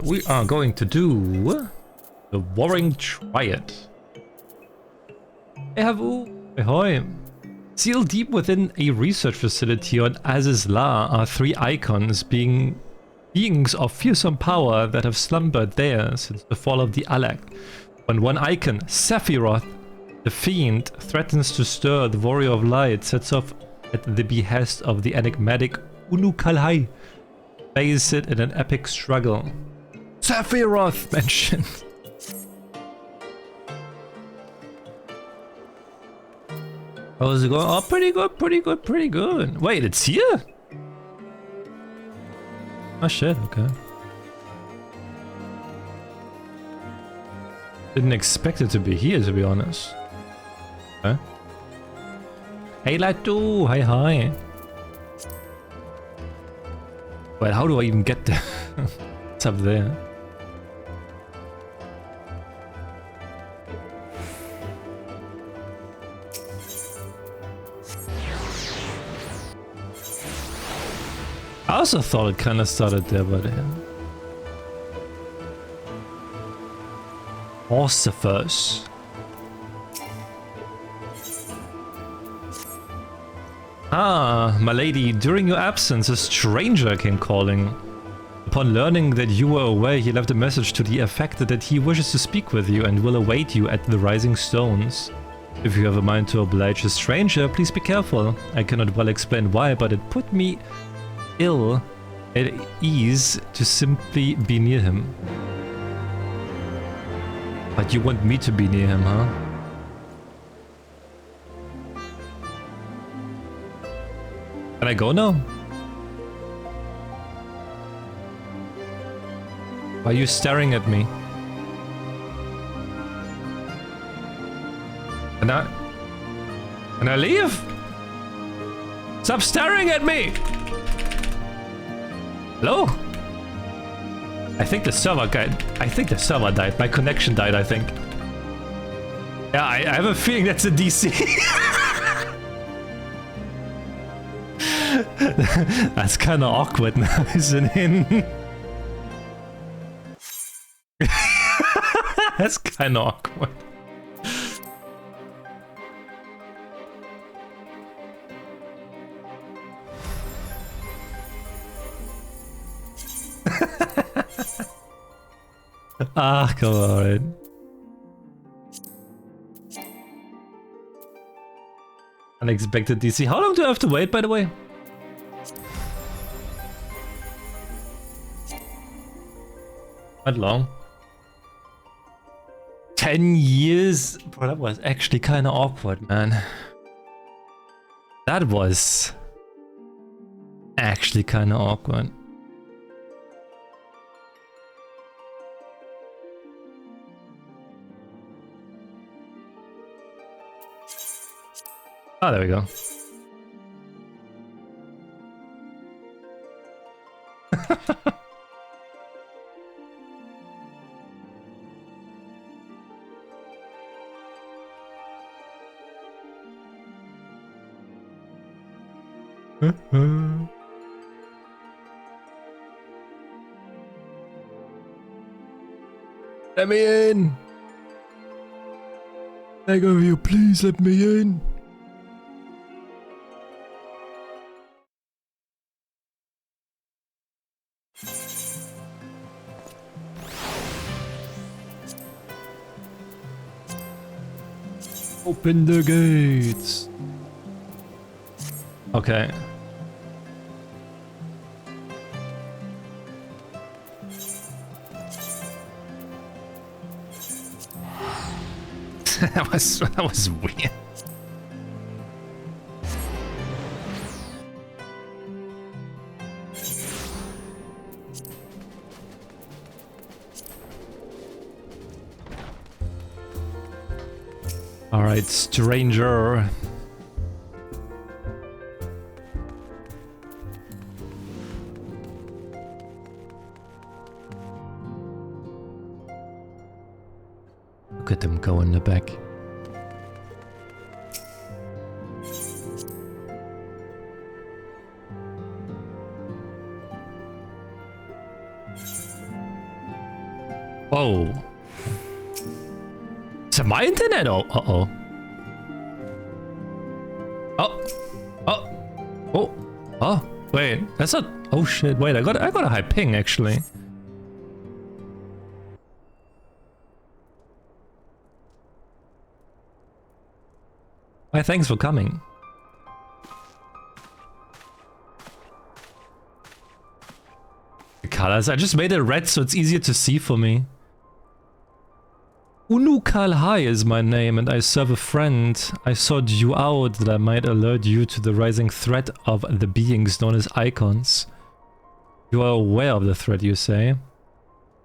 We are going to do the Warring Triad. Ahoy! Sealed deep within a research facility on Azizla are three icons, beings of fearsome power that have slumbered there since the fall of the Alak. When one icon, Sephiroth, the Fiend, threatens to stir, the Warrior of Light sets off at the behest of the enigmatic Unukalhai. Face it in an epic struggle. Sephiroth mentioned. How's it going? Oh, pretty good, pretty good, pretty good. Wait, it's here? Oh shit, okay. Didn't expect it to be here, to be honest. Okay. Hey, Latu! Hi, hi. Well, how do I even get there? It's up there. I also thought it kind of started there, but Ossiferous. Ah, my lady, during your absence, a stranger came calling. Upon learning that you were away, he left a message to the effect that he wishes to speak with you and will await you at the Rising Stones. If you have a mind to oblige a stranger, please be careful. I cannot well explain why, but it put me ill at ease to simply be near him. But you want me to be near him, huh? Can I go now? Why are you staring at me? Can I leave? Stop staring at me! Hello? I think the server died. My connection died, I think. Yeah, I have a feeling that's a DC. That's kind of awkward now, isn't it? That's kind of awkward. Ah, come on. Unexpected DC. How long do I have to wait, by the way? Not long. 10 years? Bro, that was actually kind of awkward, man. That was actually kind of awkward. Oh, there we go. Let me in! Beg of you, please let me in! Open the gates! Okay. that was weird. All right, stranger. Look at them go in the back. Whoa. Is it my internet? Oh, uh-oh. Oh. Oh. Oh. Oh. Wait, that's not... Oh shit, wait, I got a high ping, actually. Why, thanks for coming. The colors, I just made it red so it's easier to see for me. Unukalhai is my name and I serve a friend. I sought you out that I might alert you to the rising threat of the beings known as icons. You are aware of the threat, you say?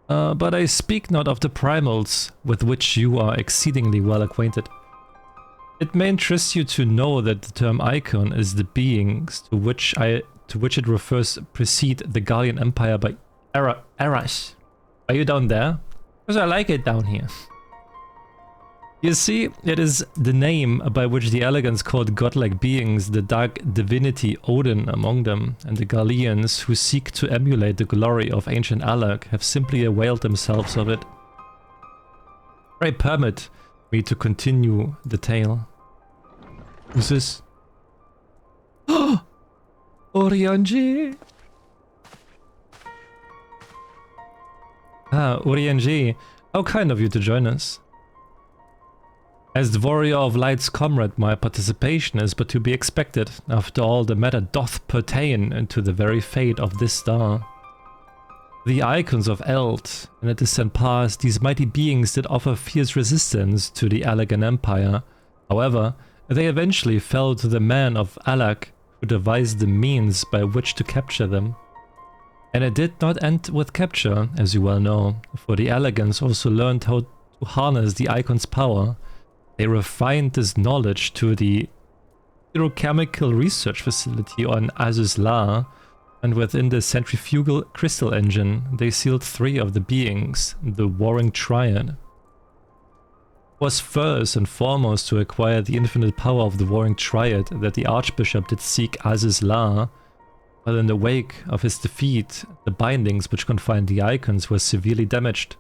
But I speak not of the primals, with which you are exceedingly well acquainted. It may interest you to know that the term icon is the beings to which it refers precede the Guardian Empire by Arash. Are you down there? Because I like it down here. You see, it is the name by which the Elegants called godlike beings the dark divinity Odin among them, and the Garleans who seek to emulate the glory of ancient Alag have simply availed themselves of it. Pray permit me to continue the tale. Who's this? Orianji! Ah, Orianji, how kind of you to join us. As the Warrior of Light's comrade, my participation is but to be expected. After all, the matter doth pertain to the very fate of this star. The icons of Eld, in a distant past, these mighty beings did offer fierce resistance to the Alagan Empire. However, they eventually fell to the man of Alag, who devised the means by which to capture them. And it did not end with capture, as you well know, for the Elegants also learned how to harness the icon's power. They refined this knowledge to the Hydrochemical Research Facility on Azus La, and within the centrifugal crystal engine, they sealed 3 of the beings, the Warring Triad. It was first and foremost to acquire the infinite power of the Warring Triad that the Archbishop did seek Azus La, but in the wake of his defeat, the bindings which confined the icons were severely damaged.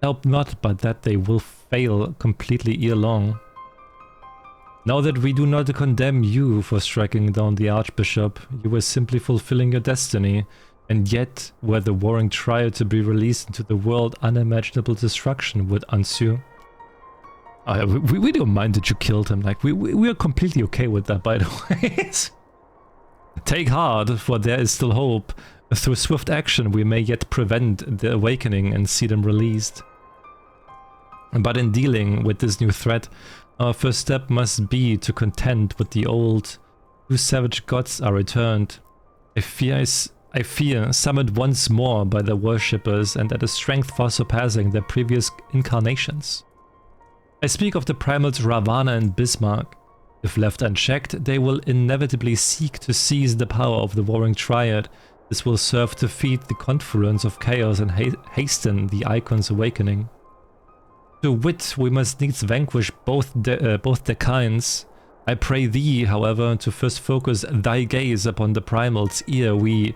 Help not but that they will fail completely ere long. Now that we do not condemn you for striking down the Archbishop, you were simply fulfilling your destiny, and yet were the Warring Triad to be released into the world, unimaginable destruction would ensue. We don't mind that you killed him, like we are completely okay with that, by the way. Take heart, for there is still hope. Through swift action we may yet prevent the awakening and see them released. But in dealing with this new threat, our first step must be to contend with the old. 2 savage gods are returned. I fear summoned once more by their worshippers and at a strength far surpassing their previous incarnations. I speak of the primals Ravana and Bismarck. If left unchecked, they will inevitably seek to seize the power of the Warring Triad. This will serve to feed the confluence of chaos and hasten the icon's awakening. To wit, we must needs vanquish both their kinds. I pray thee, however, to first focus thy gaze upon the primals ere we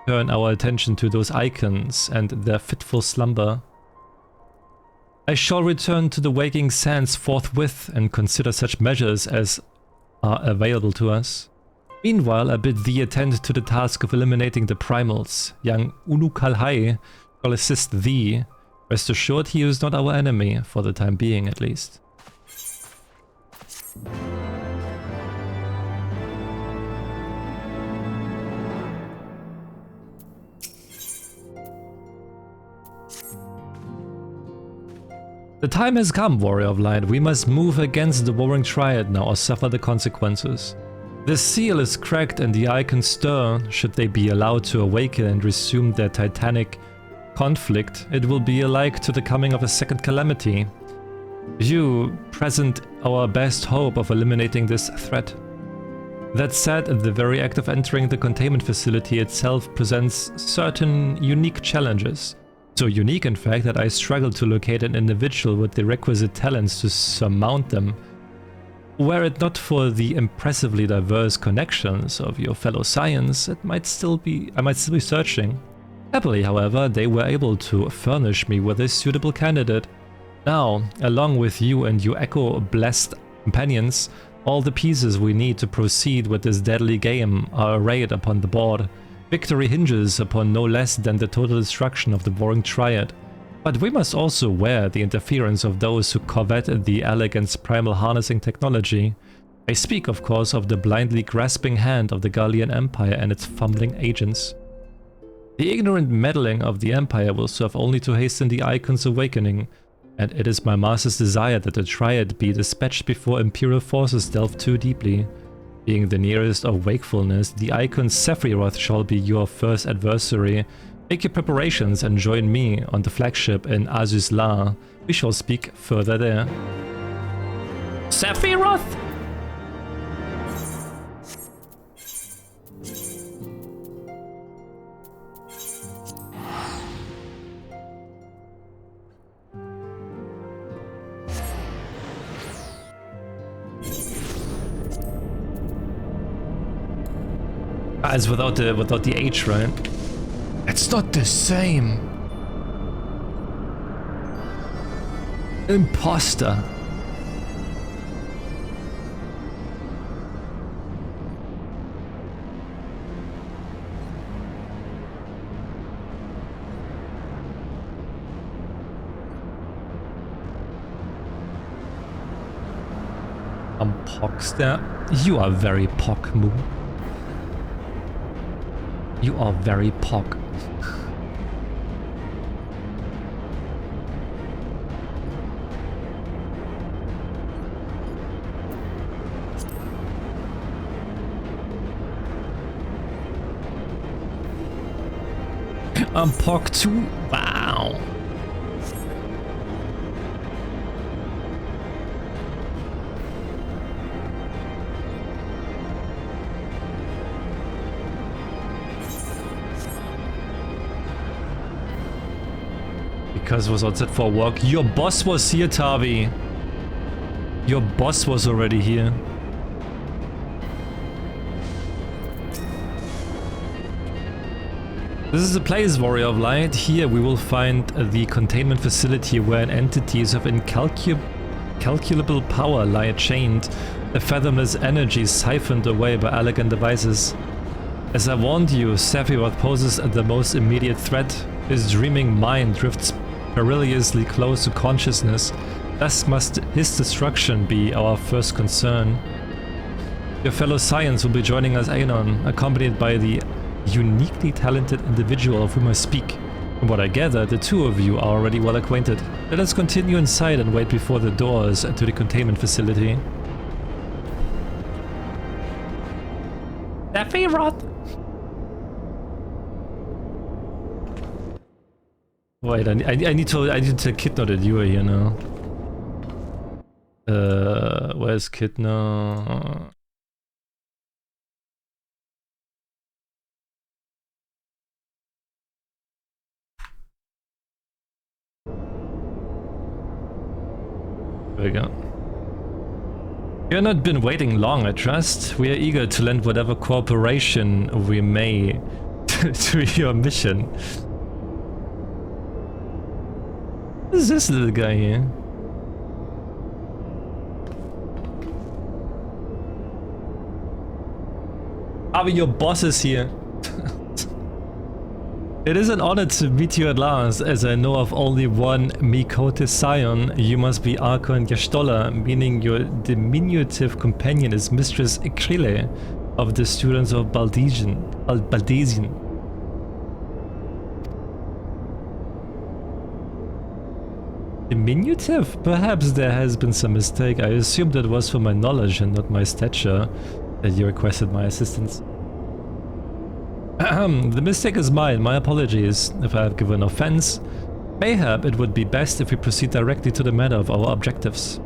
turn our attention to those icons and their fitful slumber. I shall return to the waking sands forthwith and consider such measures as are available to us. Meanwhile, I bid thee attend to the task of eliminating the primals. Young Unukalhai shall assist thee. Rest assured he is not our enemy, for the time being at least. The time has come, Warrior of Light. We must move against the Warring Triad now or suffer the consequences. The seal is cracked and the icons stir. Should they be allowed to awaken and resume their titanic conflict, it will be alike to the coming of a second calamity. You present our best hope of eliminating this threat. That said, the very act of entering the containment facility itself presents certain unique challenges. So unique, in fact, that I struggle to locate an individual with the requisite talents to surmount them. Were it not for the impressively diverse connections of your fellow science, I might still be searching. Happily, however, they were able to furnish me with a suitable candidate. Now, along with you and your echo-blessed companions, all the pieces we need to proceed with this deadly game are arrayed upon the board. Victory hinges upon no less than the total destruction of the warring Triad. But we must also wear the interference of those who covet the elegance primal harnessing technology. I speak, of course, of the blindly grasping hand of the Gallian Empire and its fumbling agents. The ignorant meddling of the Empire will serve only to hasten the Icon's awakening, and it is my master's desire that the Triad be dispatched before Imperial forces delve too deeply. Being the nearest of wakefulness, the Icon Sephiroth shall be your first adversary. Make your preparations and join me on the flagship in Azus La. We shall speak further there. Sephiroth! As without the H, right? It's not the same. Imposter. Poxter. You are very Pock-moo. You are very Pock. I'm Pock too? Wow. Because was outside for work. Your boss was here, Tavi. Your boss was already here. This is the place, Warrior of Light. Here we will find the containment facility where entities of incalculable power lie chained, the fathomless energy siphoned away by elegant devices. As I warned you, Sephiroth poses the most immediate threat. His dreaming mind drifts perilously close to consciousness, thus must his destruction be our first concern. Your fellow Science will be joining us Aenon, accompanied by the uniquely talented individual of whom I speak. From what I gather, the two of you are already well acquainted. Let us continue inside and wait before the doors to the containment facility. Sephiroth! Wait, I need to Kidna that you are here now. Where's Kidna? There we go. You have not been waiting long, I trust. We are eager to lend whatever cooperation we may to your mission. What is this little guy here? Ah, but your boss is here. It is an honor to meet you at last, as I know of only one Mikote Scion. You must be Archon Yastola, meaning your diminutive companion is Mistress Ikrile of the students of Baldesian. Diminutive? Perhaps there has been some mistake. I assumed it was for my knowledge and not my stature that you requested my assistance. The mistake is mine. My apologies if I have given offense. Mayhap it would be best if we proceed directly to the matter of our objectives.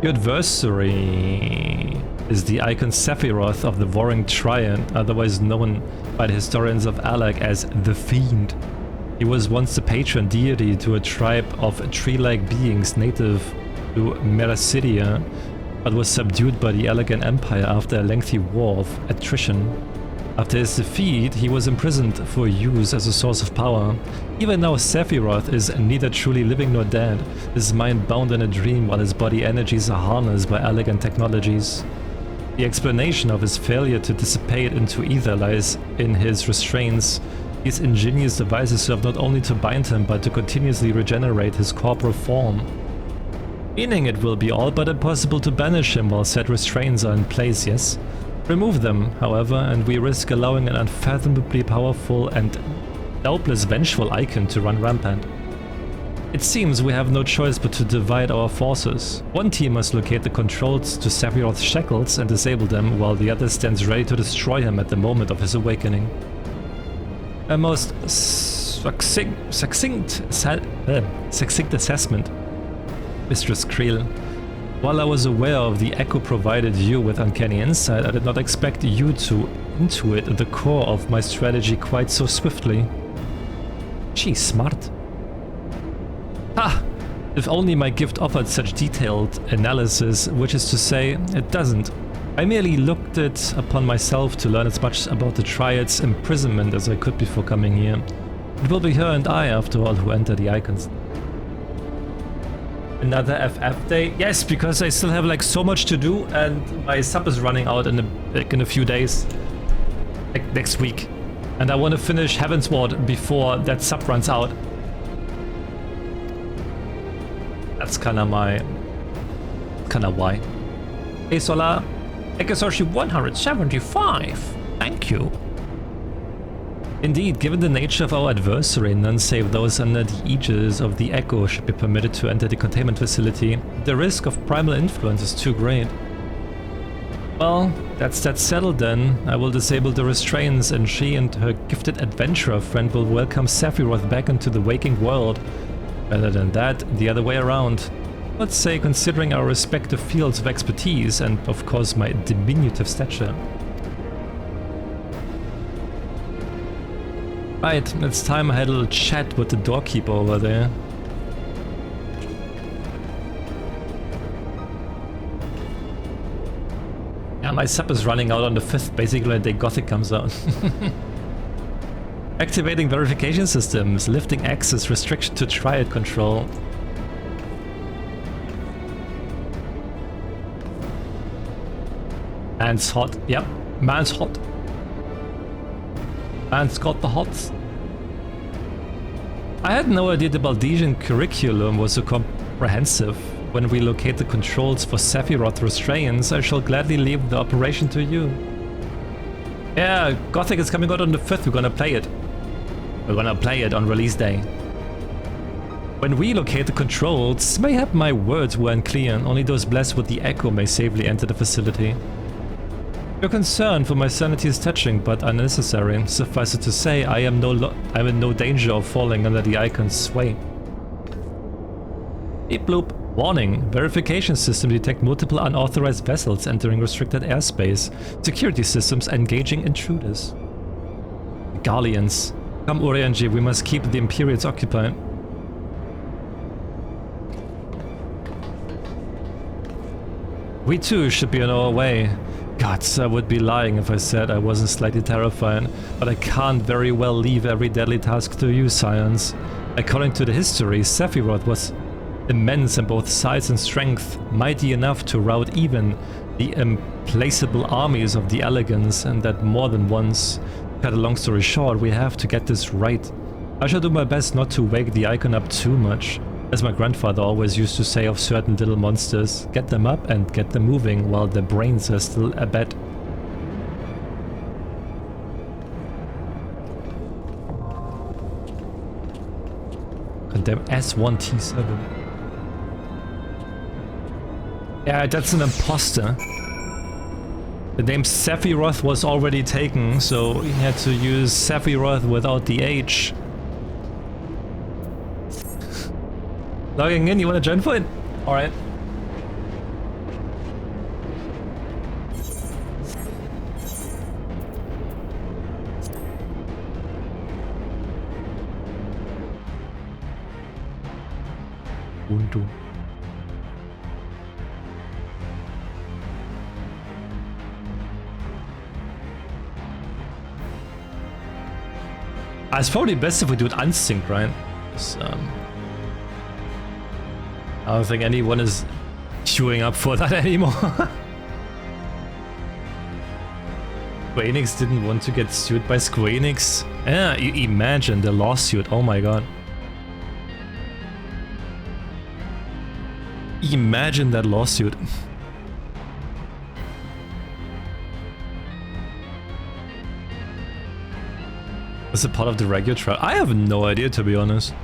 Your adversary is the Icon Sephiroth of the Warring Triad, otherwise known by the historians of Alak as the Fiend. He was once the patron deity to a tribe of tree-like beings native to Meracidia, but was subdued by the Elegant Empire after a lengthy war of attrition. After his defeat, he was imprisoned for use as a source of power. Even now, Sephiroth is neither truly living nor dead, his mind bound in a dream while his body energies are harnessed by elegant technologies. The explanation of his failure to dissipate into ether lies in his restraints. These ingenious devices serve not only to bind him, but to continuously regenerate his corporal form. Meaning it will be all but impossible to banish him while said restraints are in place, yes? Remove them, however, and we risk allowing an unfathomably powerful and doubtless vengeful icon to run rampant. It seems we have no choice but to divide our forces. One team must locate the controls to Sephiroth's shackles and disable them, while the other stands ready to destroy him at the moment of his awakening. A most succinct assessment, Mistress Creel. While I was aware of the echo provided you with uncanny insight, I did not expect you to intuit the core of my strategy quite so swiftly. She's smart. Ha! If only my gift offered such detailed analysis, which is to say, it doesn't. I merely looked it upon myself to learn as much about the Triad's imprisonment as I could before coming here. It will be her and I, after all, who enter the icons. Another FF day? Yes, because I still have like so much to do and my sub is running out in a few days. Like next week. And I want to finish Heavensward before that sub runs out. That's kinda why. Hey Solar, Ekesoshi 175. Thank you. Indeed, given the nature of our adversary, none save those under the aegis of the Echo should be permitted to enter the containment facility. The risk of primal influence is too great. Well, that's that settled then. I will disable the restraints and she and her gifted adventurer friend will welcome Sephiroth back into the waking world. Rather than that, the other way around. Let's say considering our respective fields of expertise and of course my diminutive stature. Right, it's time I had a little chat with the doorkeeper over there. Yeah, my sub is running out on the 5th, basically the day Gothic comes out. Activating verification systems, lifting access restriction to Triad control. Man's hot, yep, man's hot. Man's got the hots. I had no idea the Baldesian curriculum was so comprehensive. When we locate the controls for Sephiroth restraints, I shall gladly leave the operation to you. Yeah, Gothic is coming out on the 5th, we're gonna play it. We're gonna play it on release day. When we locate the controls, mayhap my words were unclear, only those blessed with the Echo may safely enter the facility. Your concern for my sanity is touching, but unnecessary. Suffice it to say, I am in no danger of falling under the icon's sway. Beep bloop. Warning. Verification system detect multiple unauthorized vessels entering restricted airspace. Security systems engaging intruders. Garleans. Come Urianji, we must keep the Imperials occupied. We too should be on our way. Gods, I would be lying if I said I wasn't slightly terrified, but I can't very well leave every deadly task to you, Science. According to the history, Sephiroth was immense in both size and strength, mighty enough to rout even the implacable armies of the Elegants, and that more than once. Cut a long story short, we have to get this right. I shall do my best not to wake the icon up too much. As my grandfather always used to say of certain little monsters, get them up and get them moving while their brains are still abed. Condemn S1T7. Yeah, that's an imposter. The name Sephiroth was already taken, so he had to use Sephiroth without the H. Logging in, you wanna join for it? Alright. Ubuntu. It's probably best if we do it unsynced, right? 'Cause, I don't think anyone is queuing up for that anymore. Square Enix didn't want to get sued by Square Enix. Yeah, imagine the lawsuit, oh my god. Imagine that lawsuit. Was it part of the regular trial? I have no idea, to be honest.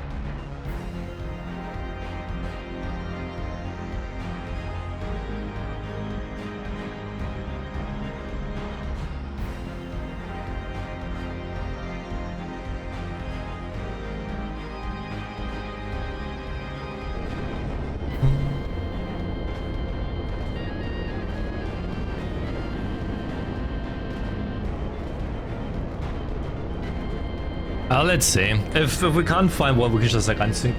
Let's see. If we can't find one, we can just like unsync.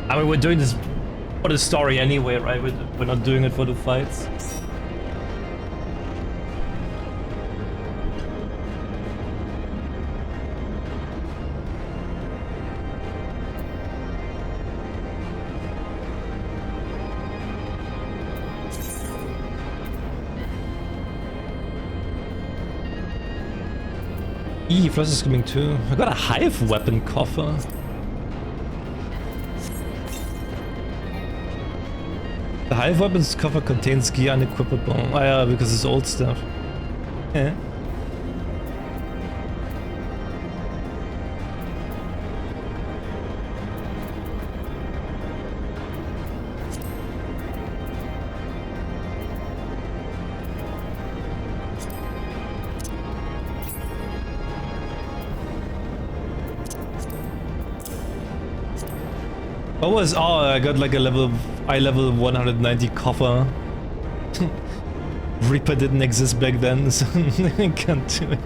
I mean, we're doing this for the story anyway, right? We're not doing it for the fights. Frost is coming too. I got a hive weapon coffer. The hive weapons coffer contains gear unequipable. Oh yeah, because it's old stuff. Yeah. What was... Oh, I got like a eye level 190 coffer. Reaper didn't exist back then, so I can't do it.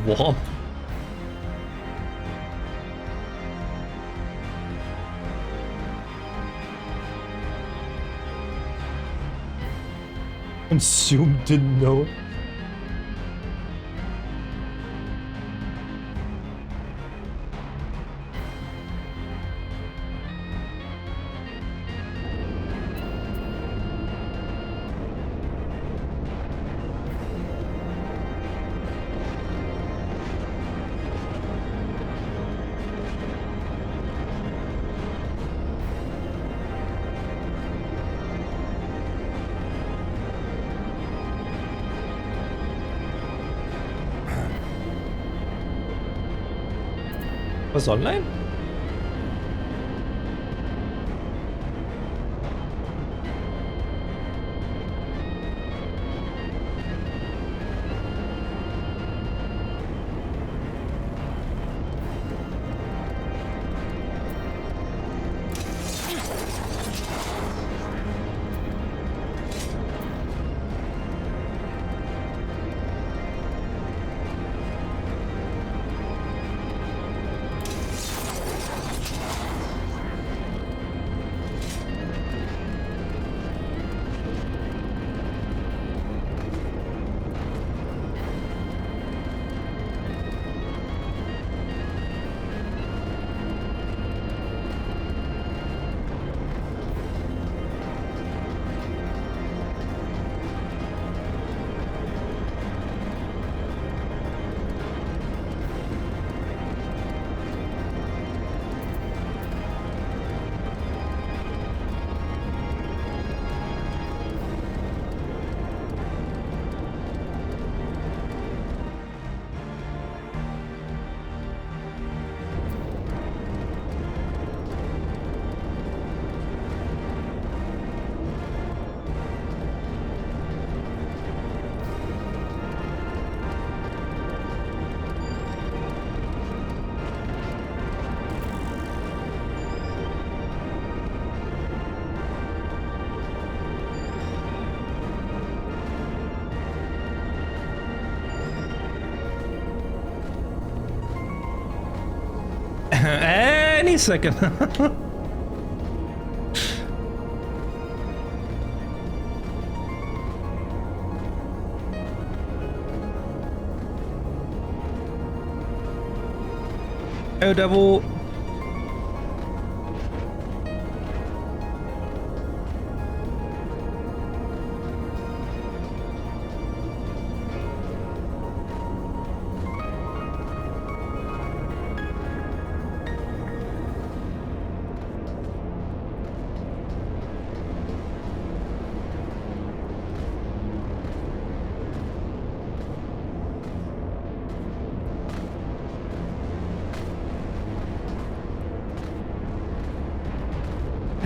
Womp. Consumed didn't know. Was online? a second. Oh, devil.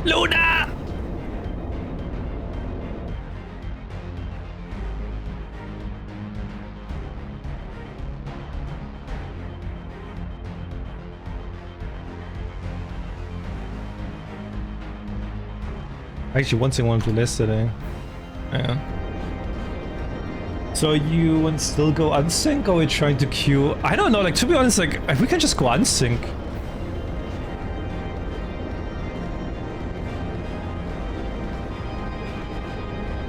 Luna! Actually, one thing I wanted to list today. Yeah. So you want to still go unsync, or are we trying to queue? I don't know, like, to be honest, like, if we can just go unsync.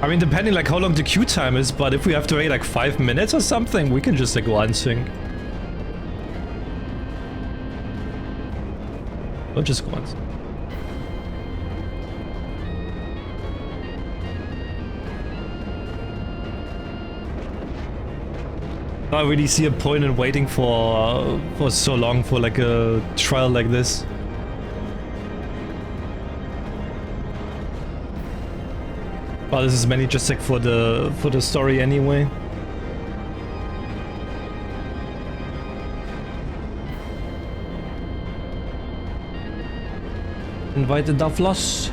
I mean, depending like how long the queue time is, but if we have to wait like 5 minutes or something, we can just like go unsync. Or just go unsync. I don't really see a point in waiting for so long for like a trial like this. Oh, this is mainly just like for the story anyway. Invite the Dufflos.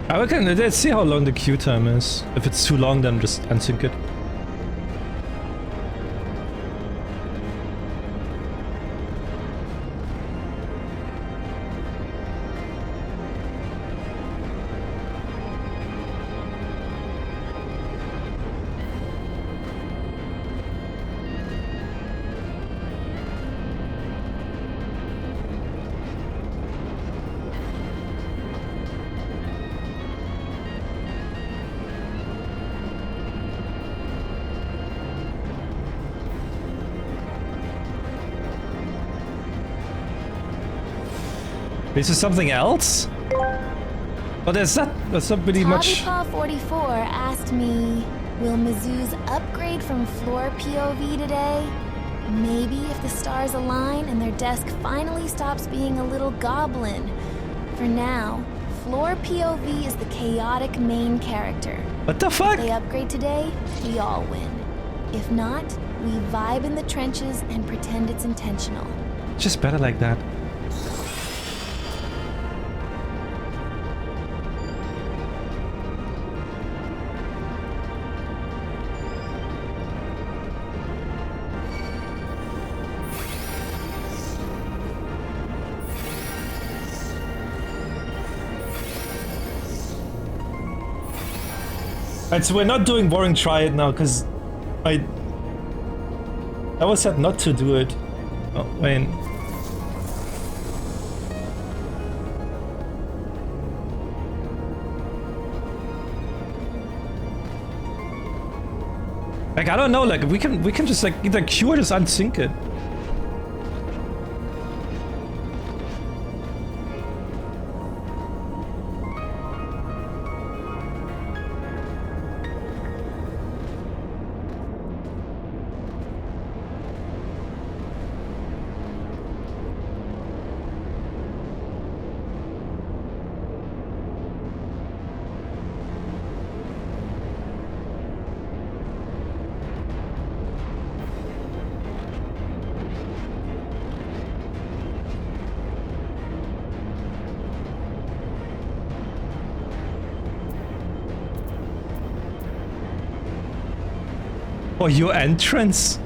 I reckon, let's see how long the queue time is. If it's too long, then just unsync it. This is something else? Oh, that's not really much. Paw 44 asked me, will Mizuz upgrade from floor POV today? Maybe if the stars align and their desk finally stops being a little goblin. For now, floor POV is the chaotic main character. What the fuck? If they upgrade today, we all win. If not, we vibe in the trenches and pretend it's intentional. Just better like that. And so we're not doing boring Triad now, because I was said not to do it. Oh, wait. Like, I don't know, like, we can just like either queue or just unsync it. Oh, your entrance?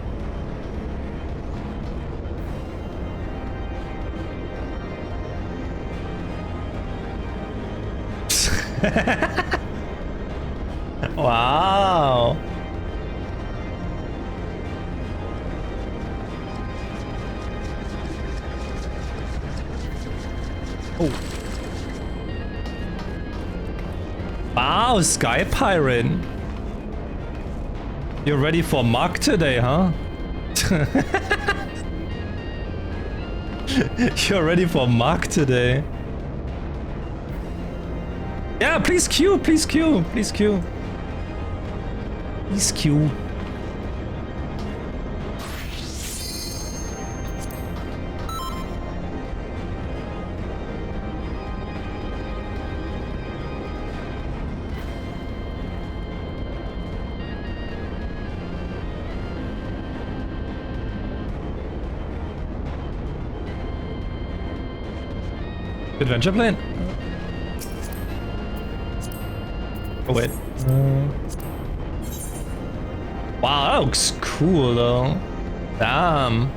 Wow. Oh. Wow, Sky Pirate. You're ready for Mark today, huh? You're ready for Mark today. Yeah, please queue, please queue, please queue. Please queue. Adventure plane? Oh wait. Wow, that looks cool though. Damn.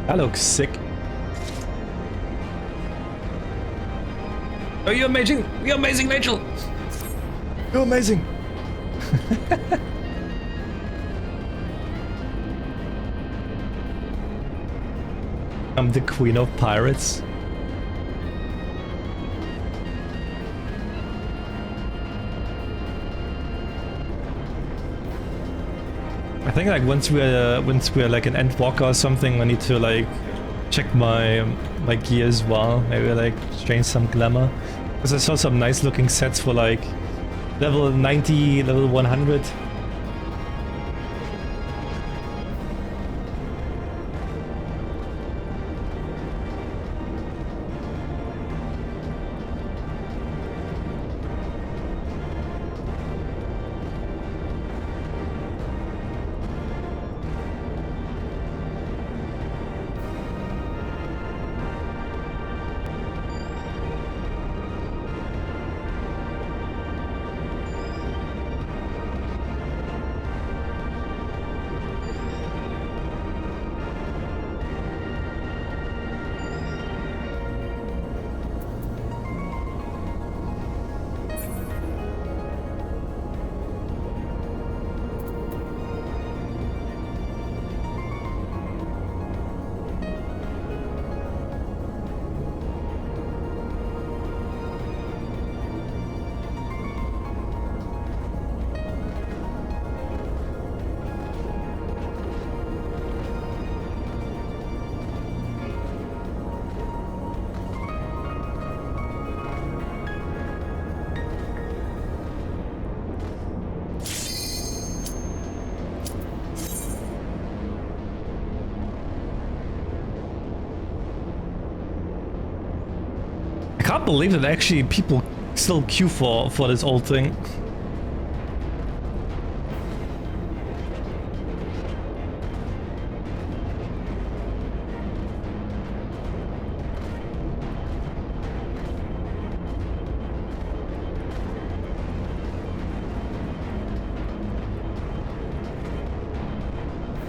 That looks sick. Oh, you're amazing! You're amazing, Rachel! You're amazing! I'm the queen of pirates. I think like once we're like an endwalker or something, I need to like check my gear as well. Maybe like change some glamour. Because I saw some nice looking sets for like level 90, level 100. I can't believe that actually people still queue for this old thing.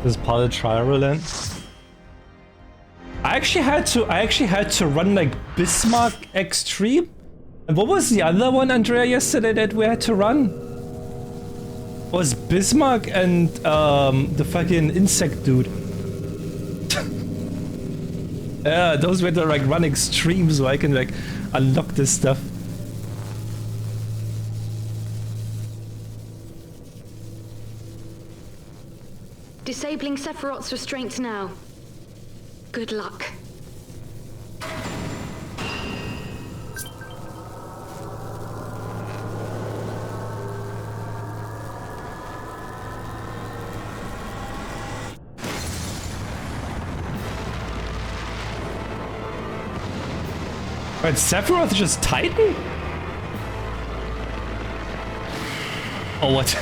This is part of the trial roulette. I actually had to run like Bismarck X3. And what was the other one, Andrea, yesterday that we had to run? It was Bismarck and the fucking insect dude. Yeah, those were the like run extreme so I can like unlock this stuff. Disabling Sephiroth's restraints now. Good luck. Wait, Sephiroth is just Titan? Oh, what?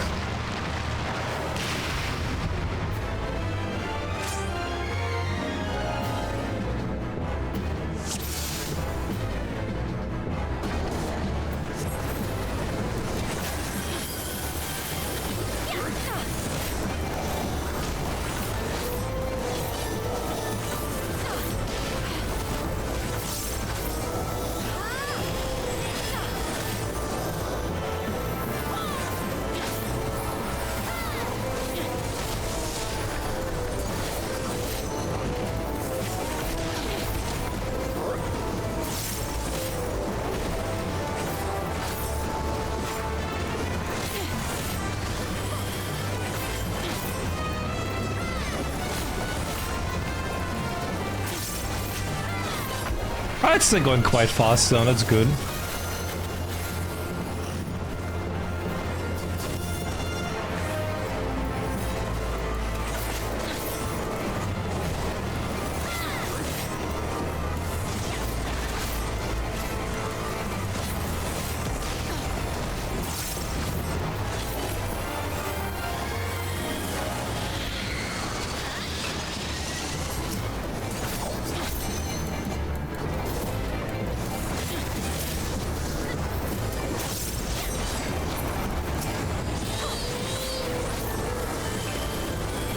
Oh, it's still going quite fast though, that's good.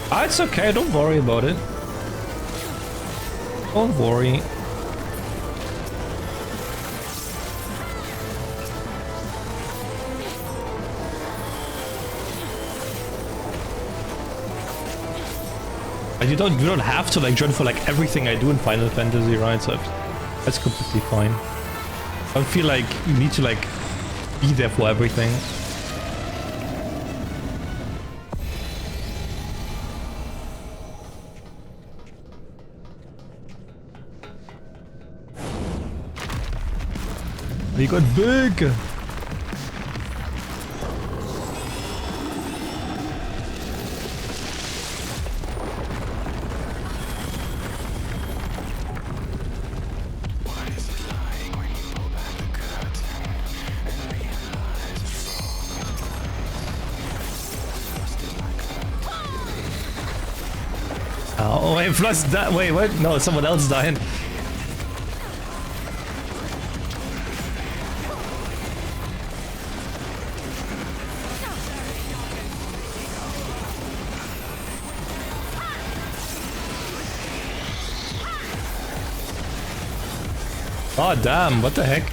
Ah, it's okay, don't worry about it. Don't worry. And you don't have to like join for like everything I do in Final Fantasy, right? So that's completely fine. I don't feel like you need to like be there for everything. He got big! Oh, wait, plus that. Wait, what? No, someone else dying. Oh damn, what the heck?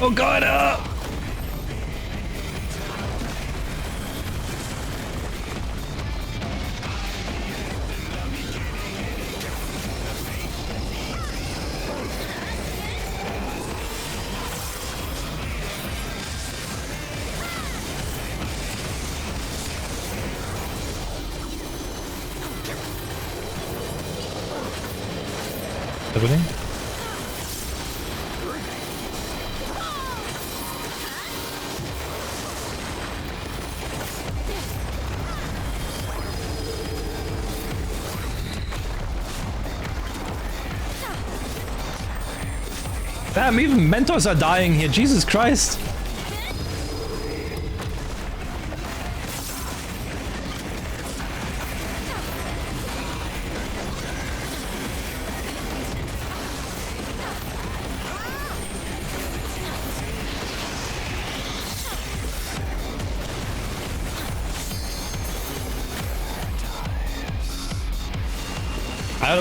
Oh god, Everything? Damn, even mentors are dying here, Jesus Christ!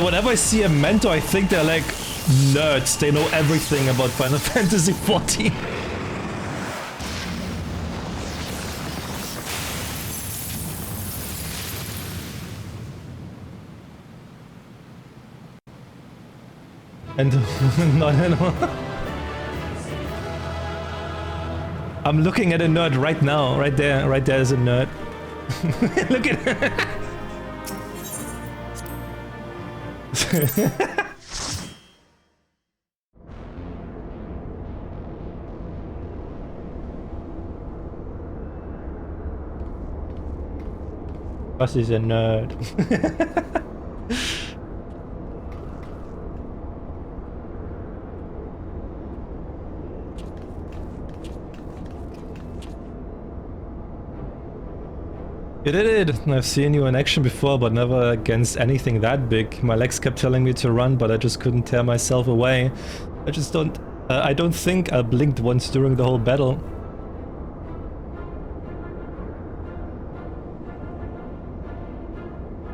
Whenever I see a mentor, I think they're like nerds. They know everything about Final Fantasy XIV. And no. I'm looking at a nerd right now. Right there is a nerd. Look at it. Us is a nerd. You did it! I've seen you in action before, but never against anything that big. My legs kept telling me to run, but I just couldn't tear myself away. I just don't I don't think I blinked once during the whole battle.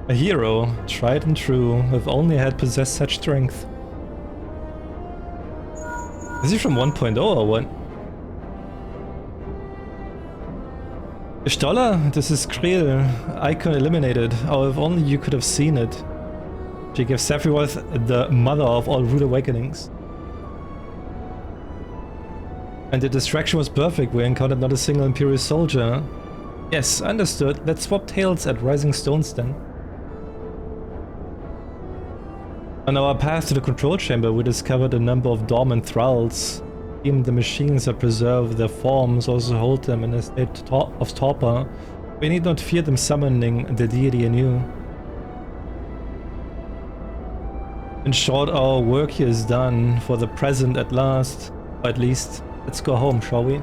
A hero, tried and true, if only I had possessed such strength. Is he from 1.0 or what? Stoller, this is Creel. Icon eliminated. Oh, if only you could have seen it. She gave Sephiroth the mother of all rude awakenings. And the distraction was perfect. We encountered not a single Imperial soldier. Yes, understood. Let's swap tails at Rising Stones then. On our path to the control chamber, we discovered a number of dormant thralls. Even the machines that preserve their forms also hold them in a state of torpor. We need not fear them summoning the deity anew. In short, our work here is done, for the present at last. Or at least, let's go home, shall we?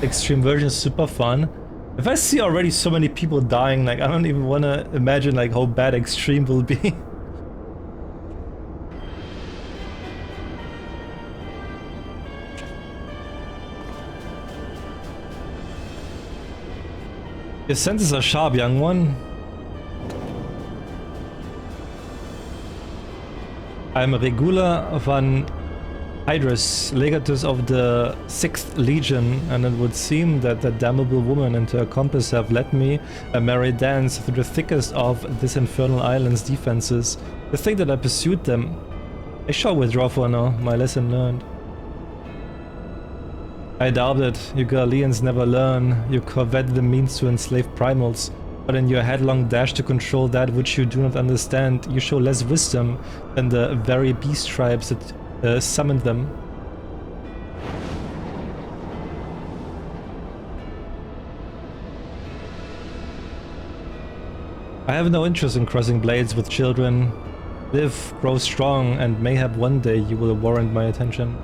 Extreme version is super fun. If I see already so many people dying, like I don't even want to imagine like how bad Extreme will be. Your senses are sharp, young one. I'm Regula van Hydrus, legatus of the 6th Legion, and it would seem that the damnable woman and her accomplice have led me a merry dance through the thickest of this infernal island's defenses. To think that I pursued them. I shall withdraw for now, my lesson learned. I doubt it. You Galileans never learn. You covet the means to enslave primals, but in your headlong dash to control that which you do not understand, you show less wisdom than the very beast tribes that summoned them. I have no interest in crossing blades with children. Live, grow strong, and mayhap one day you will warrant my attention.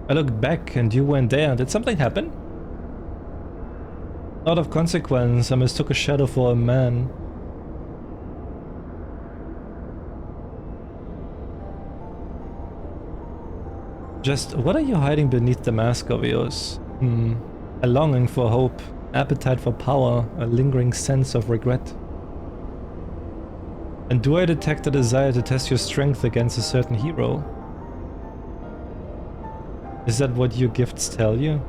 I looked back and you weren't there. Did something happen? Not of consequence. I mistook a shadow for a man. Just what are you hiding beneath the mask of yours? A longing for hope, appetite for power, a lingering sense of regret. And do I detect a desire to test your strength against a certain hero? Is that what your gifts tell you?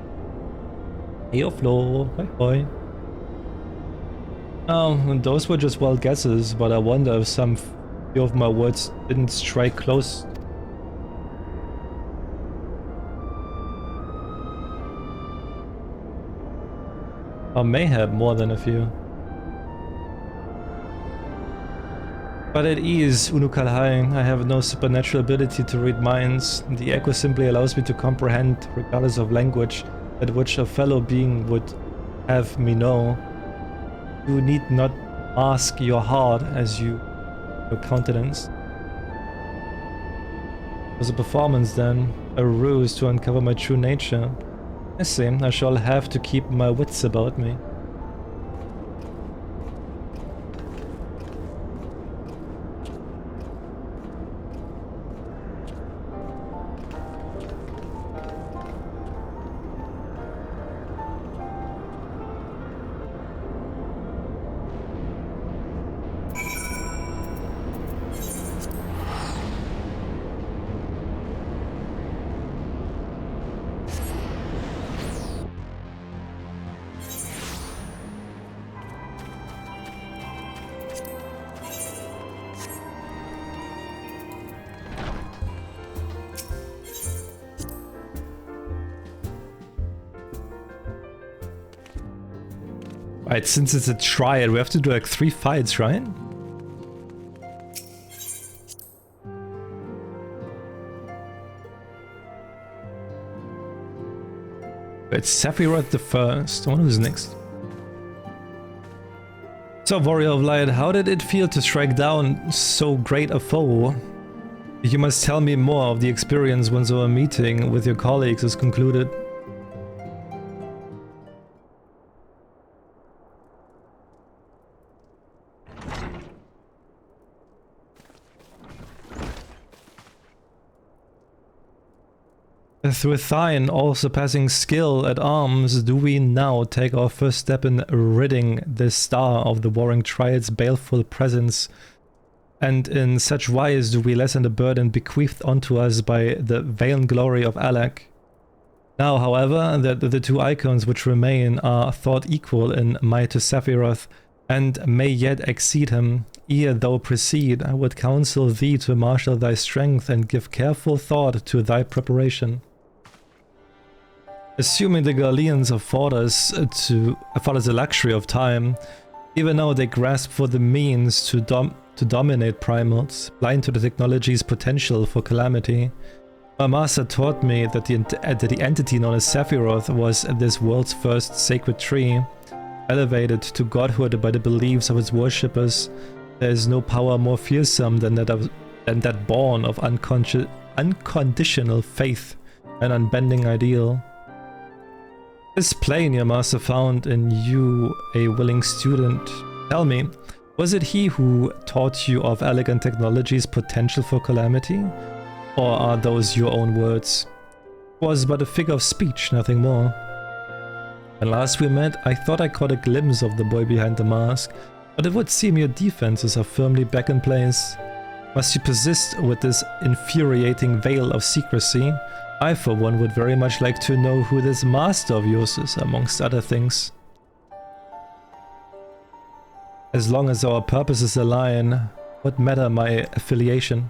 Hey, Flo. Hi, boy. Oh, those were just wild guesses, but I wonder if some few of my words didn't strike close. Or mayhap more than a few. But at ease, Unukalhai, I have no supernatural ability to read minds. The echo simply allows me to comprehend, regardless of language, that which a fellow being would have me know. You need not mask your heart as your countenance. It was a performance then, a ruse to uncover my true nature. I see, I shall have to keep my wits about me. Right, since it's a triad, we have to do like 3 fights, right? It's Sephiroth the first. I wonder who's next. So, Warrior of Light, how did it feel to strike down so great a foe? You must tell me more of the experience once our meeting with your colleagues is concluded. With thine all-surpassing skill at arms, do we now take our first step in ridding the star of the warring Triad's baleful presence, and in such wise do we lessen the burden bequeathed onto us by the vain glory of Alec. Now, however, that the 2 icons which remain are thought equal in might to Sephiroth, and may yet exceed him, ere thou proceed, I would counsel thee to marshal thy strength and give careful thought to thy preparation. Assuming the Garleans afford us the luxury of time, even now they grasp for the means to dominate primals, blind to the technology's potential for calamity. My master taught me that the entity known as Sephiroth was this world's first sacred tree. Elevated to godhood by the beliefs of its worshippers, there is no power more fearsome than that born of unconditional faith and unbending ideal. This plane your master found in you a willing student. Tell me, was it he who taught you of elegant technology's potential for calamity? Or are those your own words? It was but a figure of speech, nothing more. When last we met, I thought I caught a glimpse of the boy behind the mask, but it would seem your defenses are firmly back in place. Must you persist with this infuriating veil of secrecy? I, for one, would very much like to know who this master of yours is, amongst other things. As long as our purposes align, what matter my affiliation?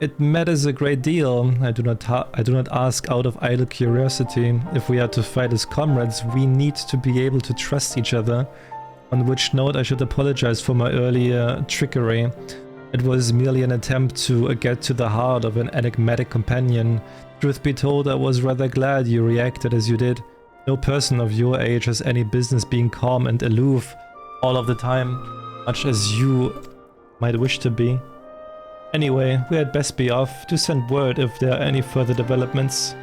It matters a great deal. I do not ask out of idle curiosity. If we are to fight as comrades, we need to be able to trust each other. On which note, I should apologize for my earlier trickery. It was merely an attempt to get to the heart of an enigmatic companion. Truth be told, I was rather glad you reacted as you did. No person of your age has any business being calm and aloof all of the time, much as you might wish to be. Anyway, we had best be off. Do send word if there are any further developments.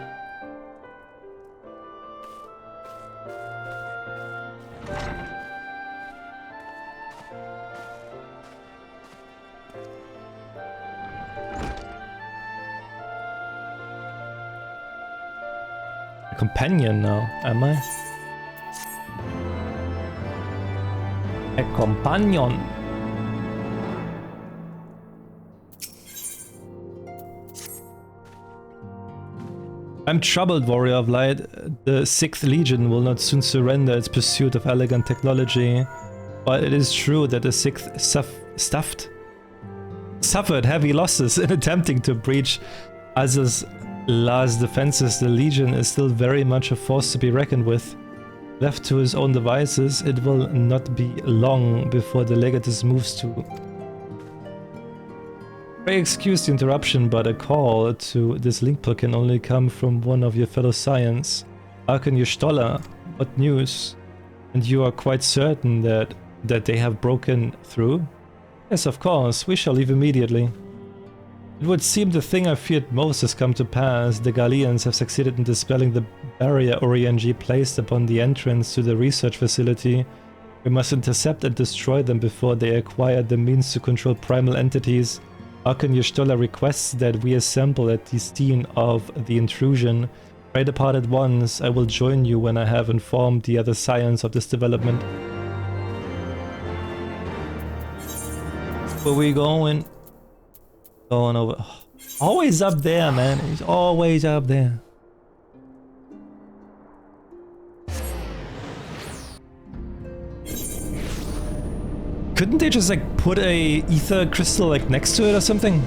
Companion now, am I? A companion. I'm troubled, Warrior of Light. The 6th Legion will not soon surrender its pursuit of elegant technology. While it is true that the 6th suffered heavy losses in attempting to breach Az's last defenses, the Legion is still very much a force to be reckoned with. Left to his own devices, it will not be long before the Legatus moves to... Pray excuse the interruption, but a call to this link pull can only come from one of your fellow Science. Arkan Stoller, what news? And you are quite certain that they have broken through? Yes, of course, we shall leave immediately. It would seem the thing I feared most has come to pass. The Garleans have succeeded in dispelling the barrier Oriang placed upon the entrance to the research facility. We must intercept and destroy them before they acquire the means to control primal entities. Arkan Stoller requests that we assemble at the scene of the intrusion. Pray depart at once. I will join you when I have informed the other Science of this development. Where we going? Going over. Always up there, man. He's always up there. Couldn't they just like put a ether crystal like next to it or something?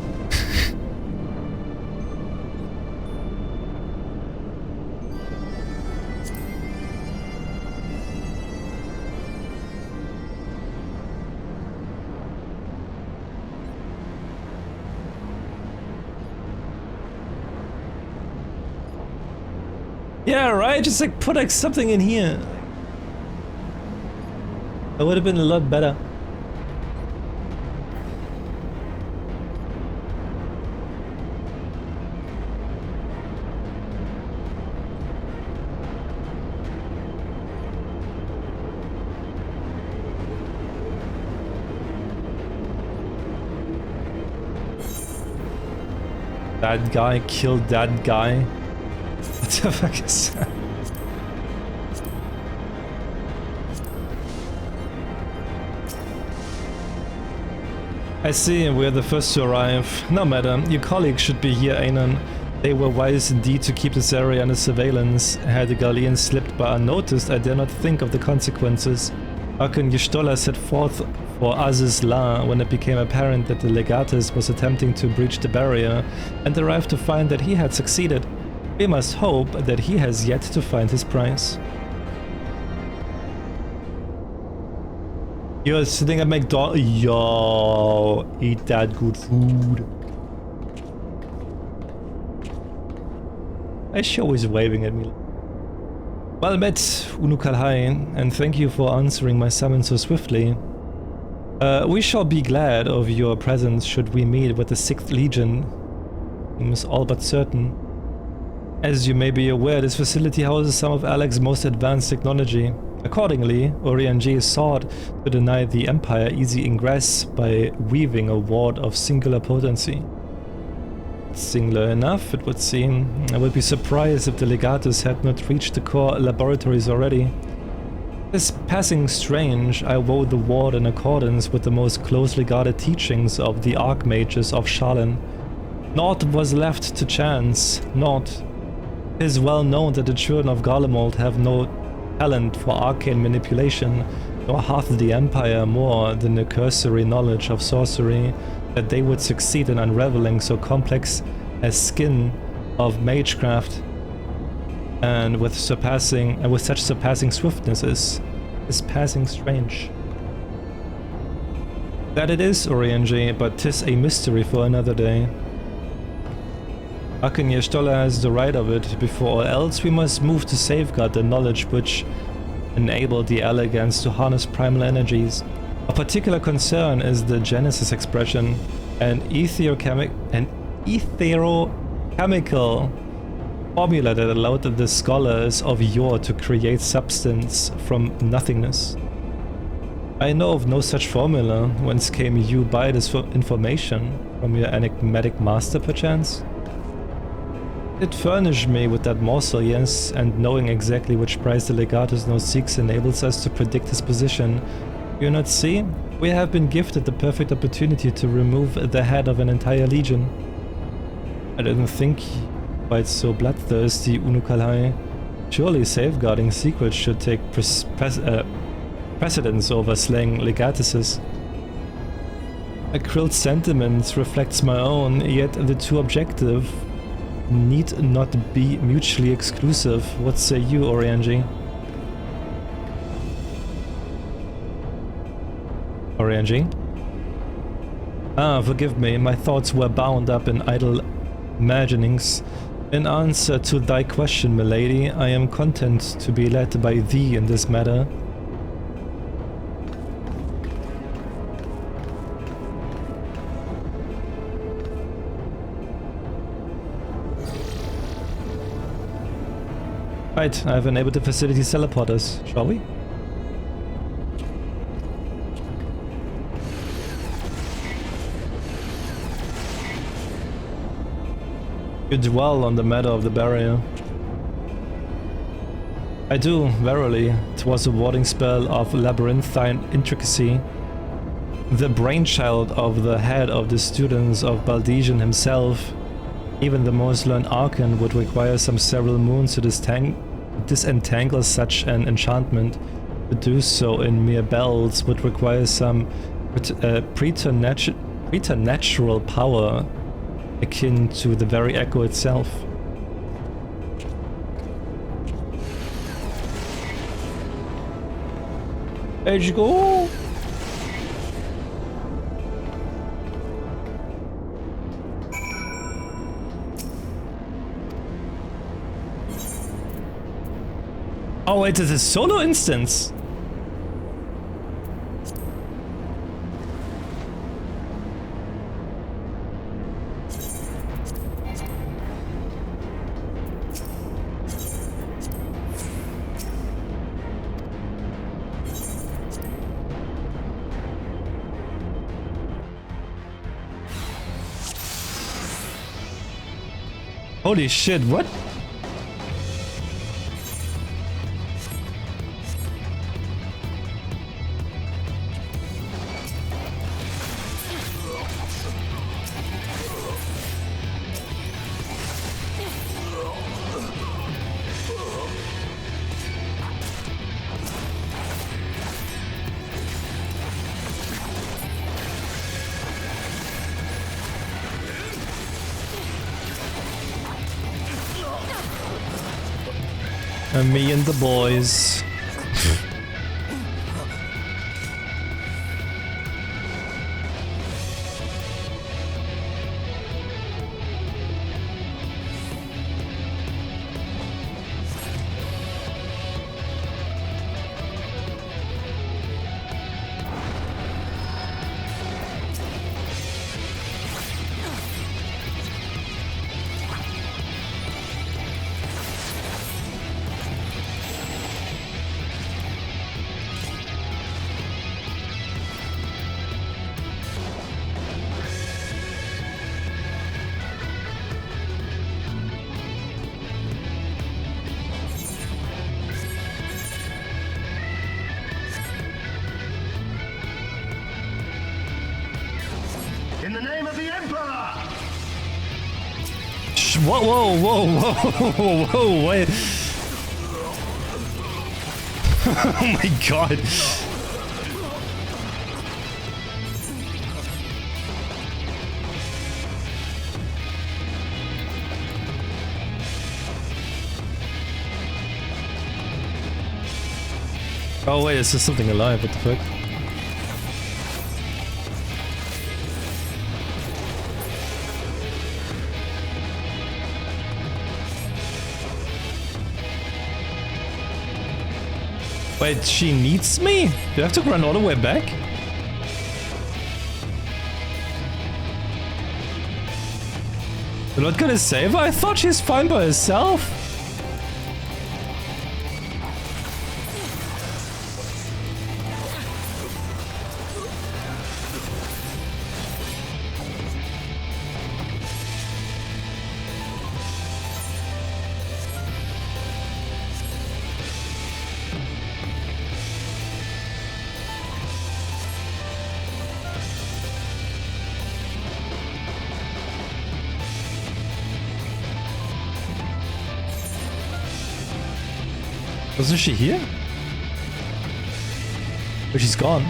Yeah, right? Just like put like something in here. That would have been a lot better. That guy killed that guy. What the fuck is that? I see, we're the first to arrive. No matter, your colleagues should be here, Anon. They were wise indeed to keep this area under surveillance. Had the Galleon slipped by unnoticed, I dare not think of the consequences. Arkan Y'shtola set forth for Aziz's La when it became apparent that the Legatus was attempting to breach the barrier, and arrived to find that he had succeeded. We must hope that he has yet to find his prize. You're sitting at McDonald's. Yo, eat that good food. Aisho is waving at me. Well met, Unukalhai, and thank you for answering my summons so swiftly. We shall be glad of your presence should we meet with the 6th Legion. Seems all but certain. As you may be aware, this facility houses some of Alex's most advanced technology. Accordingly, Orianji sought to deny the Empire easy ingress by weaving a ward of singular potency. Singular enough, it would seem. I would be surprised if the Legatus had not reached the core laboratories already. This passing strange, I wove the ward in accordance with the most closely guarded teachings of the Archmages of Shalin. Naught was left to chance, naught. It is well known that the children of Garlemald have no talent for arcane manipulation, nor hath the Empire more than a cursory knowledge of sorcery, that they would succeed in unraveling so complex a skin of magecraft, and with such surpassing swiftness is passing strange. That it is, Orianji, but 'tis a mystery for another day. Arkan Y'shtola has the right of it. Before all else, we must move to safeguard the knowledge which enabled the elegants to harness primal energies. Of particular concern is the Genesis expression, an etherochemical formula that allowed the scholars of yore to create substance from nothingness. I know of no such formula. Whence came you by this information? From your enigmatic master, perchance? It furnished me with that morsel, yes, and knowing exactly which prize the Legatus now seeks enables us to predict his position. You not see? We have been gifted the perfect opportunity to remove the head of an entire legion. I didn't think quite so bloodthirsty, Unukalhai. Surely safeguarding secrets should take precedence over slaying Legatuses. Acryll's sentiment reflects my own, yet the two objective need not be mutually exclusive. What say you, Orianji? Orianji? Ah, forgive me, my thoughts were bound up in idle imaginings. In answer to thy question, milady, I am content to be led by thee in this matter. Right, I've enabled the facility's teleporters, shall we? You dwell on the matter of the barrier. I do, verily. 'Twas a warding spell of labyrinthine intricacy. The brainchild of the head of the students of Baldesian himself. Even the most learned Arcan would require some several moons to disentangle such an enchantment. To do so in mere bells would require some preternatural power akin to the very echo itself. There you go! Oh, it is a solo instance. Holy shit, what? And me and the boys. In the name of the Emperor! Whoa, whoa, whoa, whoa, whoa, wait. Oh my god. Oh wait, is there something alive? What the fuck? Wait, she needs me? Do I have to run all the way back? You're not gonna save her? I thought she's fine by herself. Wasn't she here? But she's gone.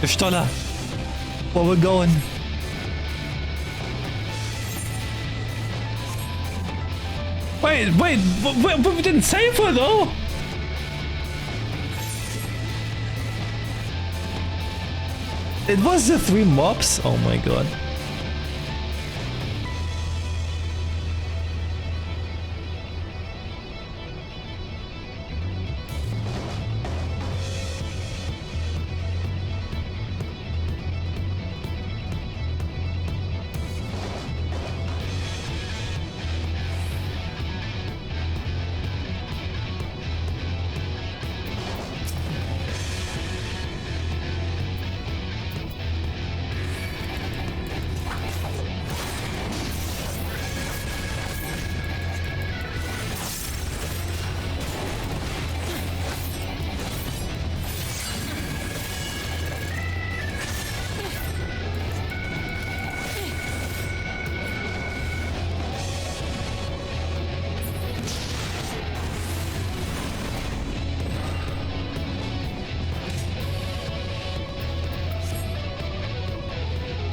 Stoller. Where we're going? Wait, but we didn't save her though! It was the 3 mobs? Oh my god.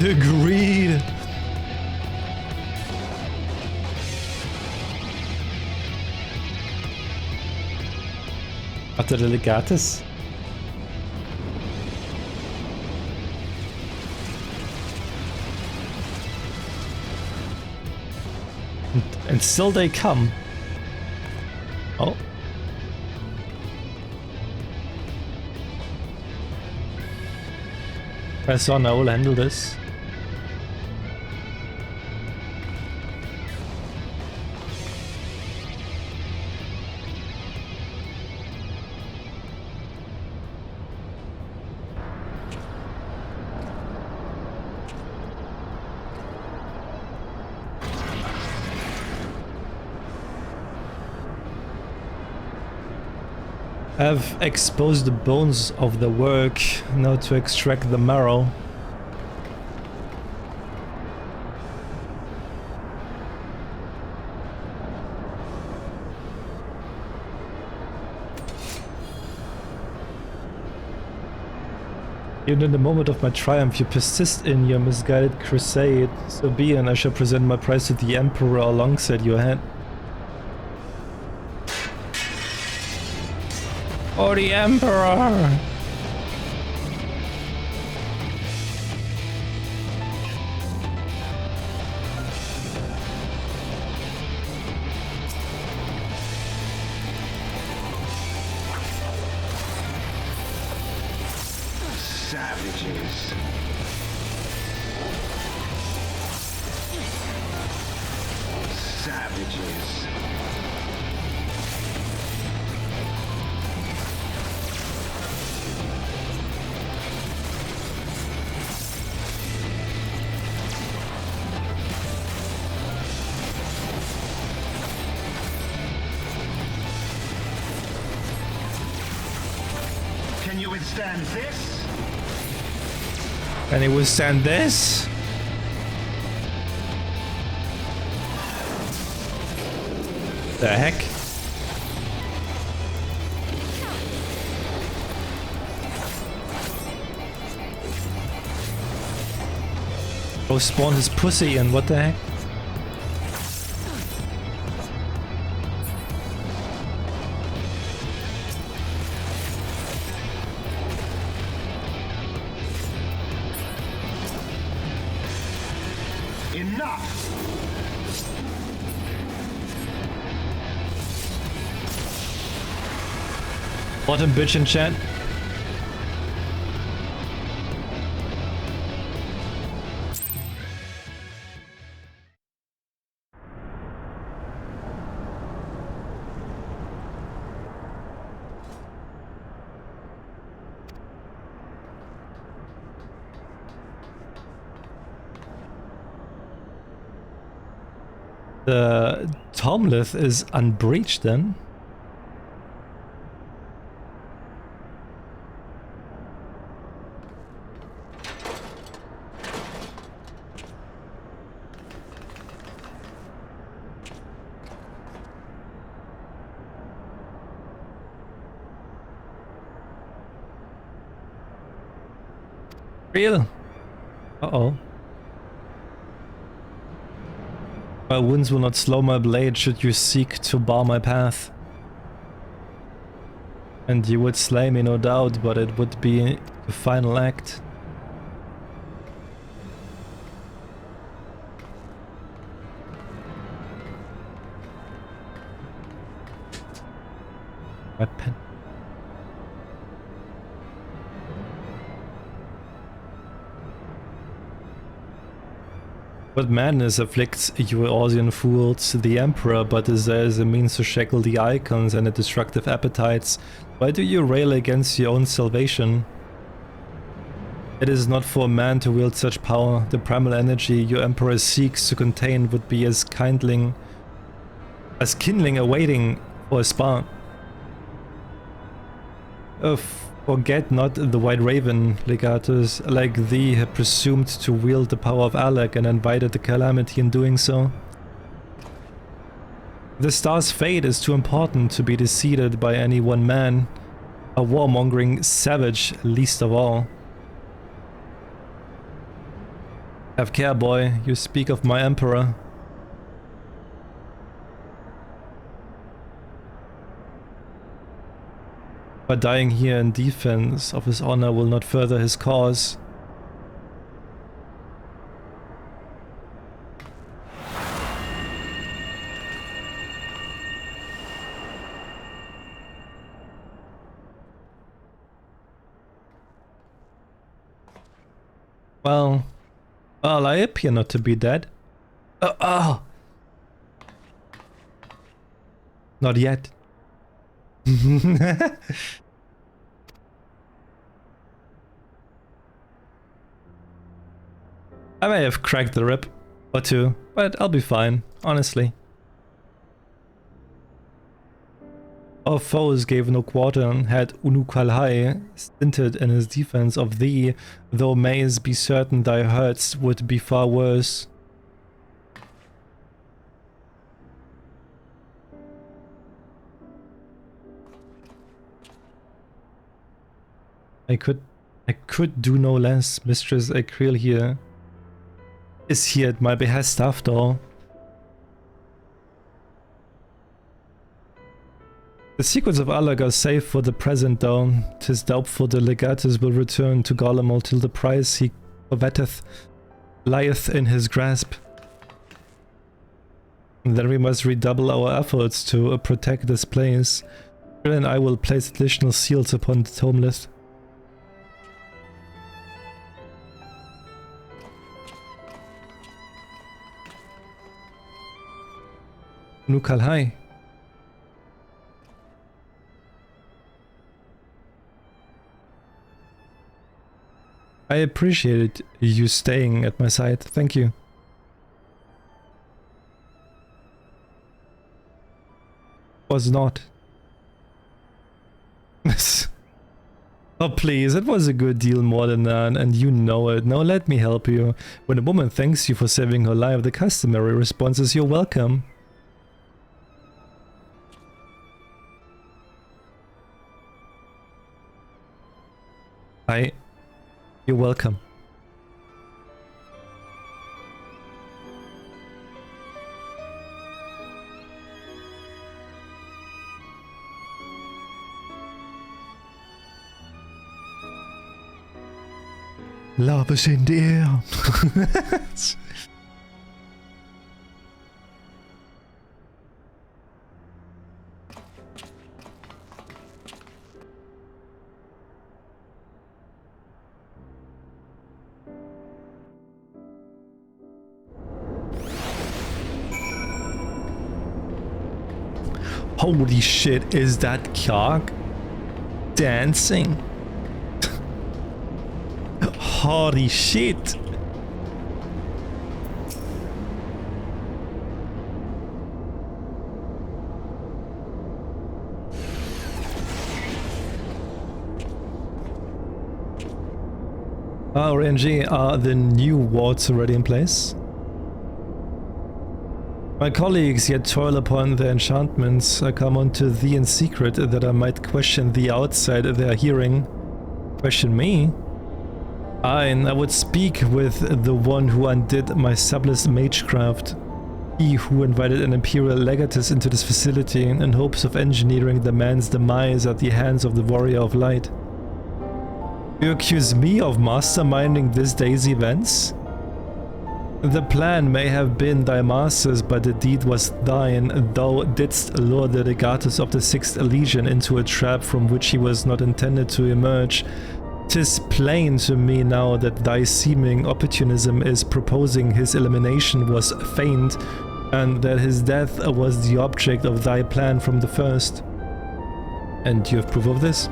Agreed. Hat der Legatus? And still they come. Oh, Press on, I will handle this. I've exposed the bones of the work, now to extract the marrow. Even in the moment of my triumph, you persist in your misguided crusade. So be, and I shall present my prize to the Emperor alongside your head. Oh, the Emperor! Savages. Savages. Can you withstand this? Can he withstand this? The heck? Oh, spawned his pussy and what the heck? Enough! Bottom bitch in chat. The Tomlith is unbreached then? Real? Uh-oh. My wounds will not slow my blade should you seek to bar my path. And you would slay me, no doubt, but it would be the final act. My pen. What madness afflicts you Orsian fools, the Emperor, but is there as a means to shackle the icons and the destructive appetites? Why do you rail against your own salvation? It is not for a man to wield such power. The primal energy your Emperor seeks to contain would be as kindling as kindling awaiting for a spark. Forget not the White Raven, legatus like thee have presumed to wield the power of Alec and invited the calamity in doing so. The star's fate is too important to be decided by any one man, a warmongering savage least of all. Have care, boy, you speak of my Emperor. But dying here in defense of his honor will not further his cause. Well, I appear not to be dead. Oh! Not yet. I may have cracked the rib or two, but I'll be fine, honestly. Our foes gave no quarter, had Unukalhai stinted in his defense of thee, though mayst be certain thy hurts would be far worse. I could do no less. Mistress Akril here is here at my behest after all. The secrets of Alag are safe for the present though. 'Tis doubtful the legatus will return to Garlemald till the prize he coveteth lieth in his grasp. And then we must redouble our efforts to protect this place. Triad and I will place additional seals upon the tomelith. Nukalhai. I appreciated you staying at my side. Thank you. Was not. Oh please, it was a good deal more than that, and you know it. Now let me help you. When a woman thanks you for saving her life, the customary response is you're welcome. You're welcome. Love is in the air. Holy shit, is that cock dancing? Holy shit. RNG, are the new wards already in place? My colleagues yet toil upon their enchantments. I come unto thee in secret that I might question thee outside their hearing. Question me? I would speak with the one who undid my subless magecraft. He who invited an imperial legatus into this facility in hopes of engineering the man's demise at the hands of the warrior of light. You accuse me of masterminding this day's events? The plan may have been thy master's, but the deed was thine. Thou didst lure the legatus of the 6th Legion into a trap from which he was not intended to emerge. 'Tis plain to me now that thy seeming opportunism is proposing his elimination was feigned, and that his death was the object of thy plan from the first. And you have proof of this?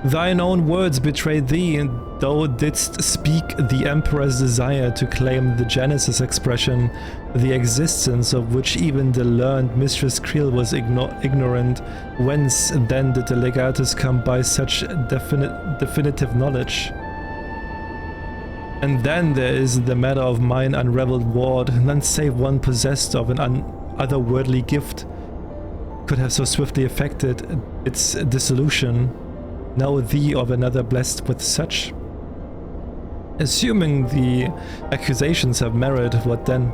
Thine own words betrayed thee, and thou didst speak the Emperor's desire to claim the Genesis expression, the existence of which even the learned Mistress Creel was ignorant. Whence then did the legatus come by such definitive knowledge? And then there is the matter of mine unraveled ward. None save one possessed of an otherworldly gift could have so swiftly effected its dissolution. Now thee of another blessed with such. Assuming the accusations have merit, what then?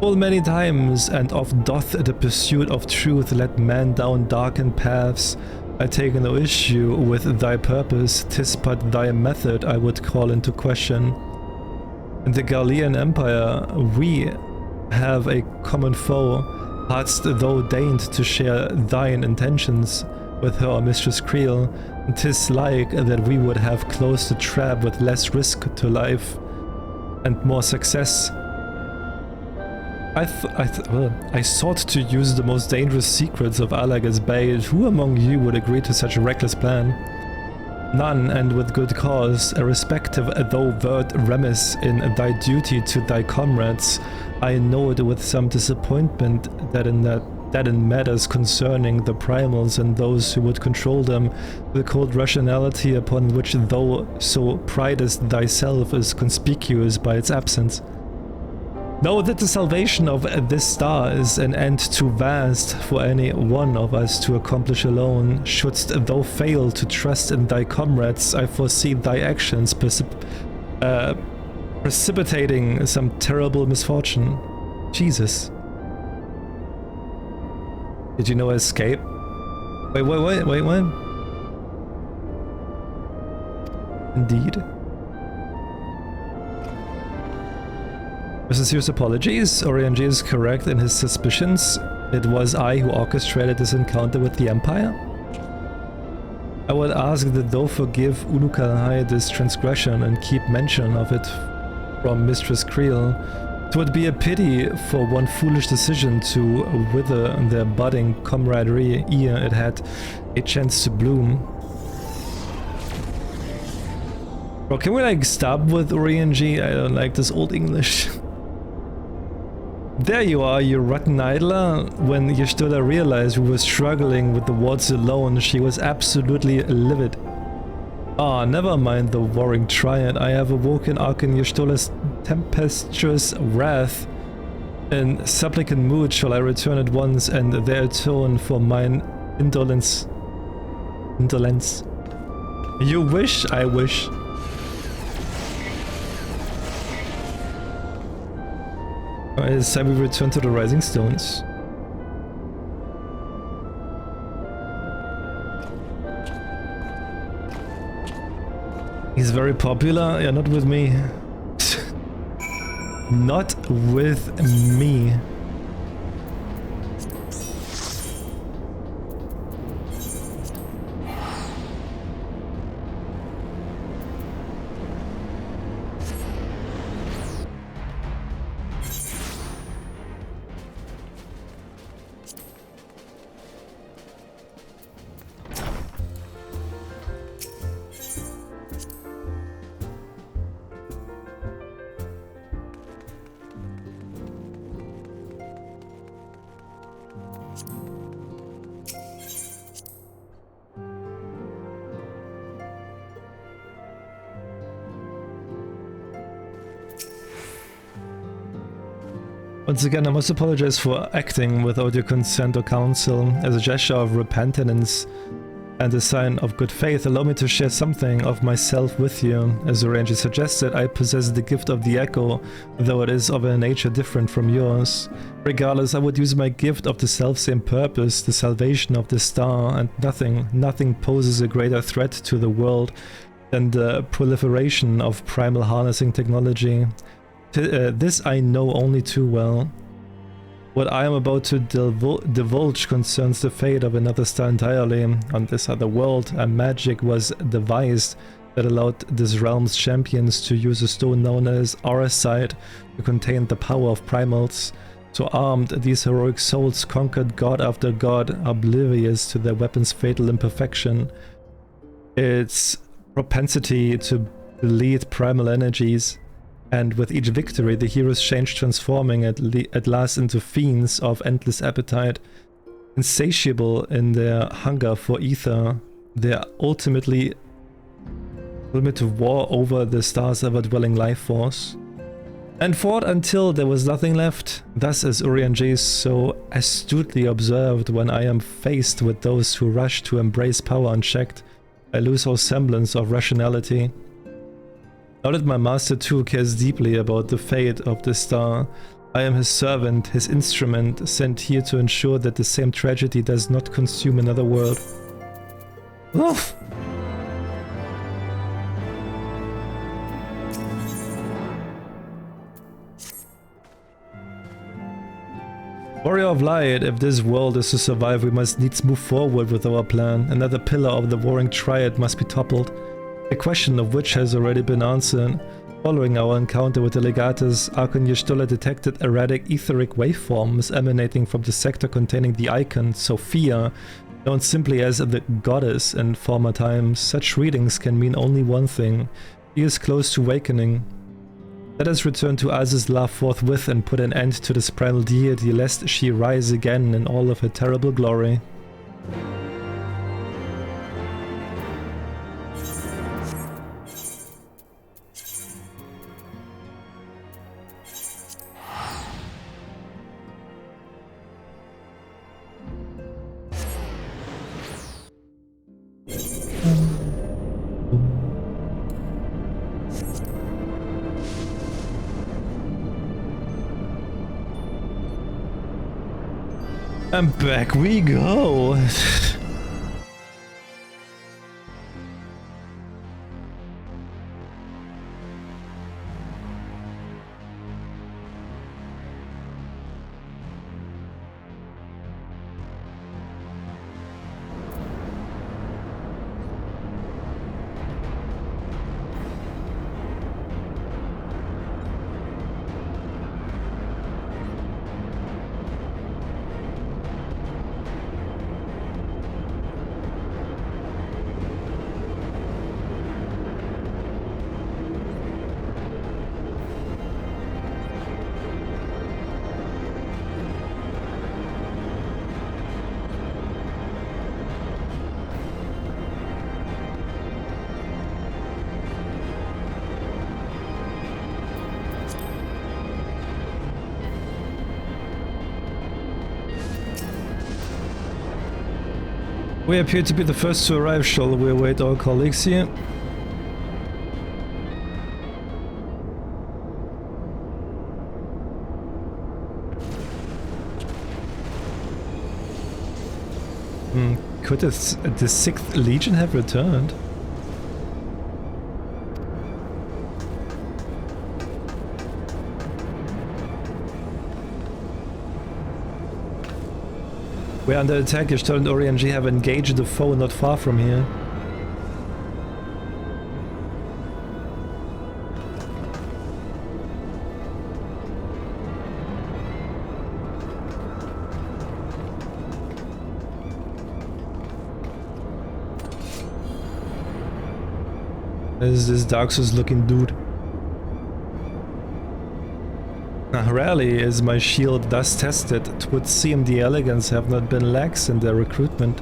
Full many times and oft doth the pursuit of truth let man down darkened paths. I take no issue with thy purpose, 'tis but thy method I would call into question. In the Galilean Empire we have a common foe. Hadst thou deigned to share thine intentions with her, Mistress Creel, 'Tis like that we would have closed the trap with less risk to life and more success. I sought to use the most dangerous secrets of Alag as bait. Who among you would agree to such a reckless plan? None, and with good cause. Irrespective though wert remiss in thy duty to thy comrades, I note with some disappointment that in matters concerning the primals and those who would control them, the cold rationality upon which thou so pridest thyself is conspicuous by its absence. Know that the salvation of this star is an end too vast for any one of us to accomplish alone. Shouldst thou fail to trust in thy comrades, I foresee thy actions precipitating some terrible misfortune. Jesus. Did you know escape? Wait, what? Indeed. With sincere apologies, Orion is correct in his suspicions. It was I who orchestrated this encounter with the Empire. I would ask that thou forgive Unukalhai this transgression and keep mention of it from Mistress Creel. It would be a pity for one foolish decision to wither their budding camaraderie ere it had a chance to bloom. Bro, can we like stop with Orion G? I don't like this old English. There you are, you rotten idler. When Y'shtola realized we were struggling with the wards alone, she was absolutely livid. Ah, never mind the warring Triad. I have awoken Archon Y'shtola's tempestuous wrath. In supplicant mood shall I return at once and there atone for mine indolence. You wish, I wish. It's time we return to the Rising Stones. He's very popular. Yeah, not with me. Not with me. Once again, I must apologize for acting without your consent or counsel. As a gesture of repentance and a sign of good faith, allow me to share something of myself with you. As Orange suggested, I possess the gift of the echo, though it is of a nature different from yours. Regardless, I would use my gift of the self-same purpose, the salvation of the star, and nothing poses a greater threat to the world than the proliferation of primal harnessing technology. This I know only too well. What I am about to divulge concerns the fate of another star entirely. On this other world, a magic was devised that allowed this realm's champions to use a stone known as Auracite to contain the power of primals. So armed, these heroic souls conquered god after god, oblivious to their weapon's fatal imperfection. Its propensity to bleed primal energies. And with each victory, the heroes change, transforming at last into fiends of endless appetite. Insatiable in their hunger for ether, they ultimately to war over the star's ever-dwelling life force. And fought until there was nothing left. Thus, as Urian J so astutely observed, when I am faced with those who rush to embrace power unchecked, I lose all semblance of rationality. Now that my master too cares deeply about the fate of the star, I am his servant, his instrument, sent here to ensure that the same tragedy does not consume another world. Oof. Warrior of Light, if this world is to survive, we must needs move forward with our plan. Another pillar of the warring Triad must be toppled. A question of which has already been answered. Following our encounter with the Legatus, Archon Y'shtola detected erratic etheric waveforms emanating from the sector containing the icon, Sophia, known simply as the Goddess in former times. Such readings can mean only one thing. She is close to awakening. Let us return to Az's love forthwith and put an end to this primal deity, lest she rise again in all of her terrible glory. And back we go. We appear to be the first to arrive. Shall we await our colleagues here? Could the 6th Legion have returned? We're under attack. Y'shtola and Urianger have engaged the foe not far from here. This Dark Souls looking dude. Rarely is my shield thus tested. It would seem the Elegants have not been lax in their recruitment.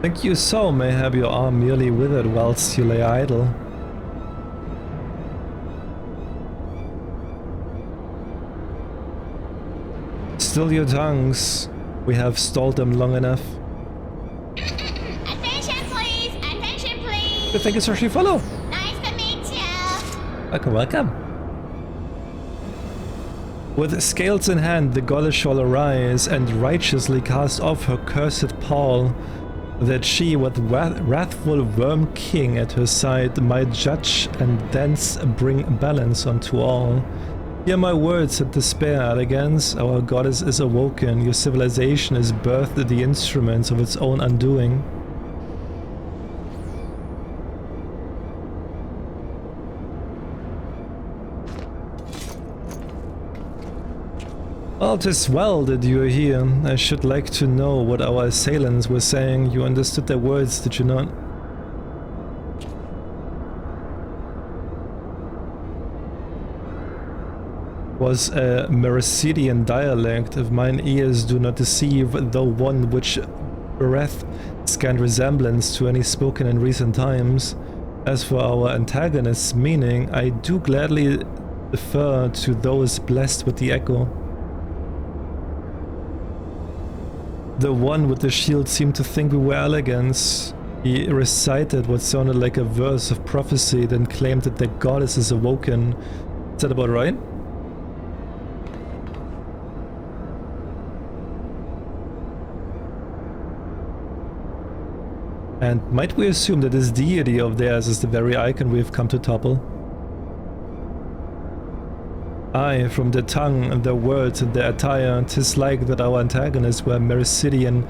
Think you so may have your arm merely withered whilst you lay idle. Still your tongues. We have stalled them long enough. Attention please! Attention please! Good, thank you, Sir Follow. Nice to meet you! Welcome, welcome. With scales in hand, the goddess shall arise and righteously cast off her cursed pall, that she, with wrathful worm king at her side, might judge and thence bring balance unto all. Hear my words and despair, Elegance. Our goddess is awoken. Your civilization is birthed the instruments of its own undoing. Well, 'tis well that you are here. I should like to know what our assailants were saying. You understood their words, did you not? Was a Mercidian dialect, if mine ears do not deceive, though one which beareth scant resemblance to any spoken in recent times. As for our antagonist's meaning, I do gladly defer to those blessed with the echo. The one with the shield seemed to think we were Elegants. He recited what sounded like a verse of prophecy, then claimed that the goddess is awoken. Is that about right? And might we assume that this deity of theirs is the very icon we've come to topple? Aye, from their tongue, their words, and their attire, 'tis like that our antagonists were Mericidian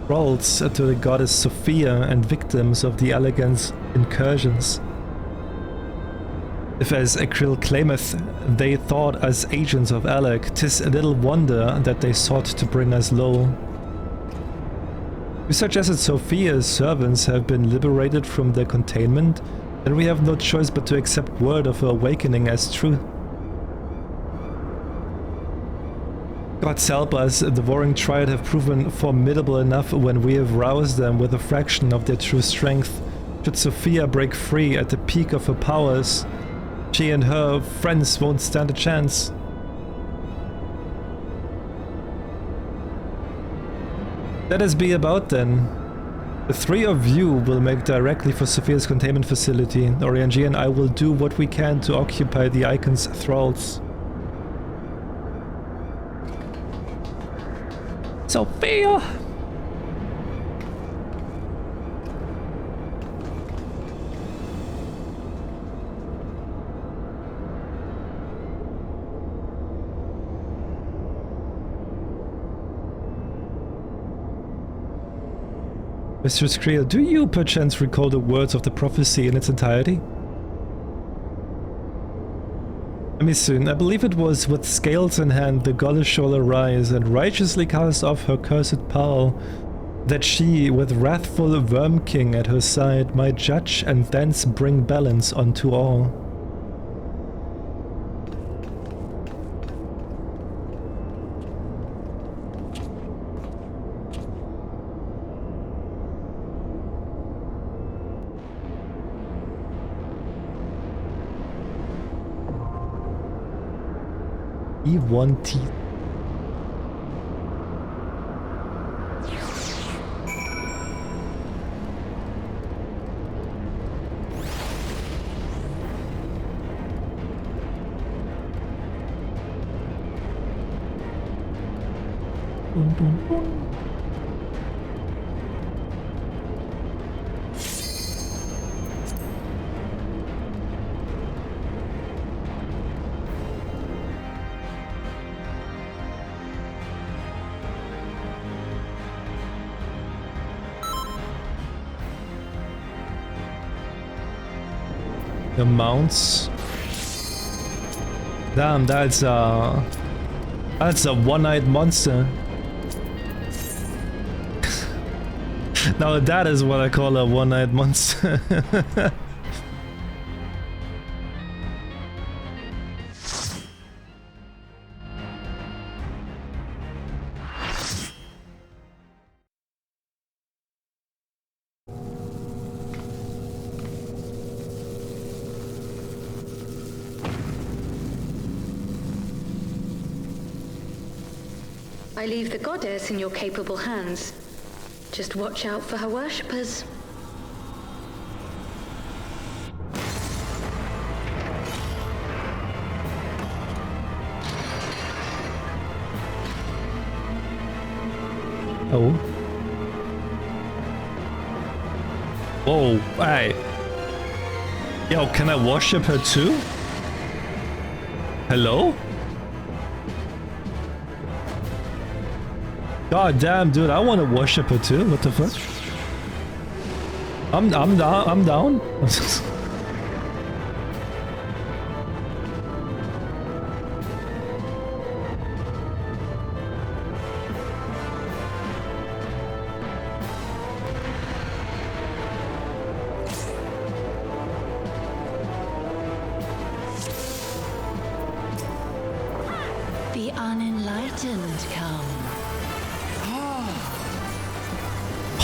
thralls to the goddess Sophia and victims of the elegant incursions. If, as Akrill claimeth, they thought us agents of Alec, 'tis little wonder that they sought to bring us low. We suggest that Sophia's servants have been liberated from their containment, and we have no choice but to accept word of her awakening as true. Gods help us, the warring Triad have proven formidable enough when we have roused them with a fraction of their true strength. Should Sophia break free at the peak of her powers, she and her friends won't stand a chance. Let us be about then. The three of you will make directly for Sophia's containment facility. Orianji and I will do what we can to occupy the icon's thralls. Sophia! Mr. Skriel, do you perchance recall the words of the prophecy in its entirety? Let me soon. I believe it was, with scales in hand the goddess shall arise and righteously cast off her cursed power, that she, with wrathful Worm King at her side, might judge and thence bring balance unto all. E1T. Boom, boom, boom. The mounts. Damn, that's a one-eyed monster. Now that is what I call a one-eyed monster. I leave the goddess in your capable hands. Just watch out for her worshippers. Oh. Whoa, hey. Yo, can I worship her too? Hello? God damn, dude, I want to worship her too. What the fuck? I'm down. I'm down. The unenlightened come.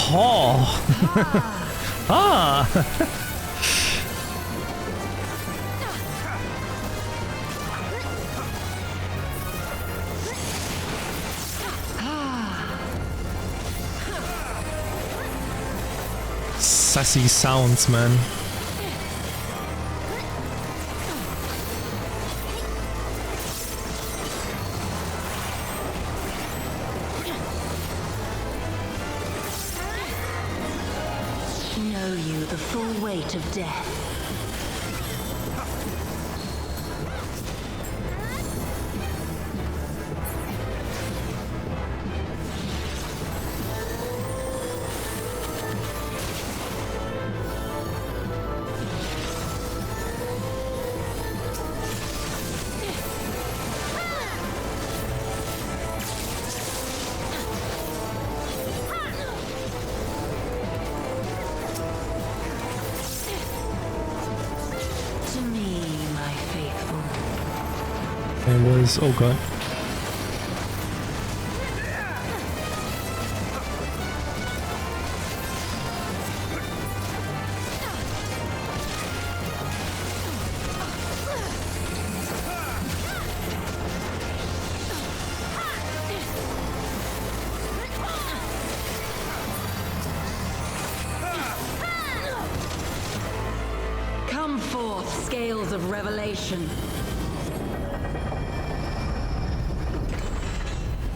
Oh. Ah. Sassy sounds, man. you the full weight of death. It was, oh god. Come forth, scales of revelation.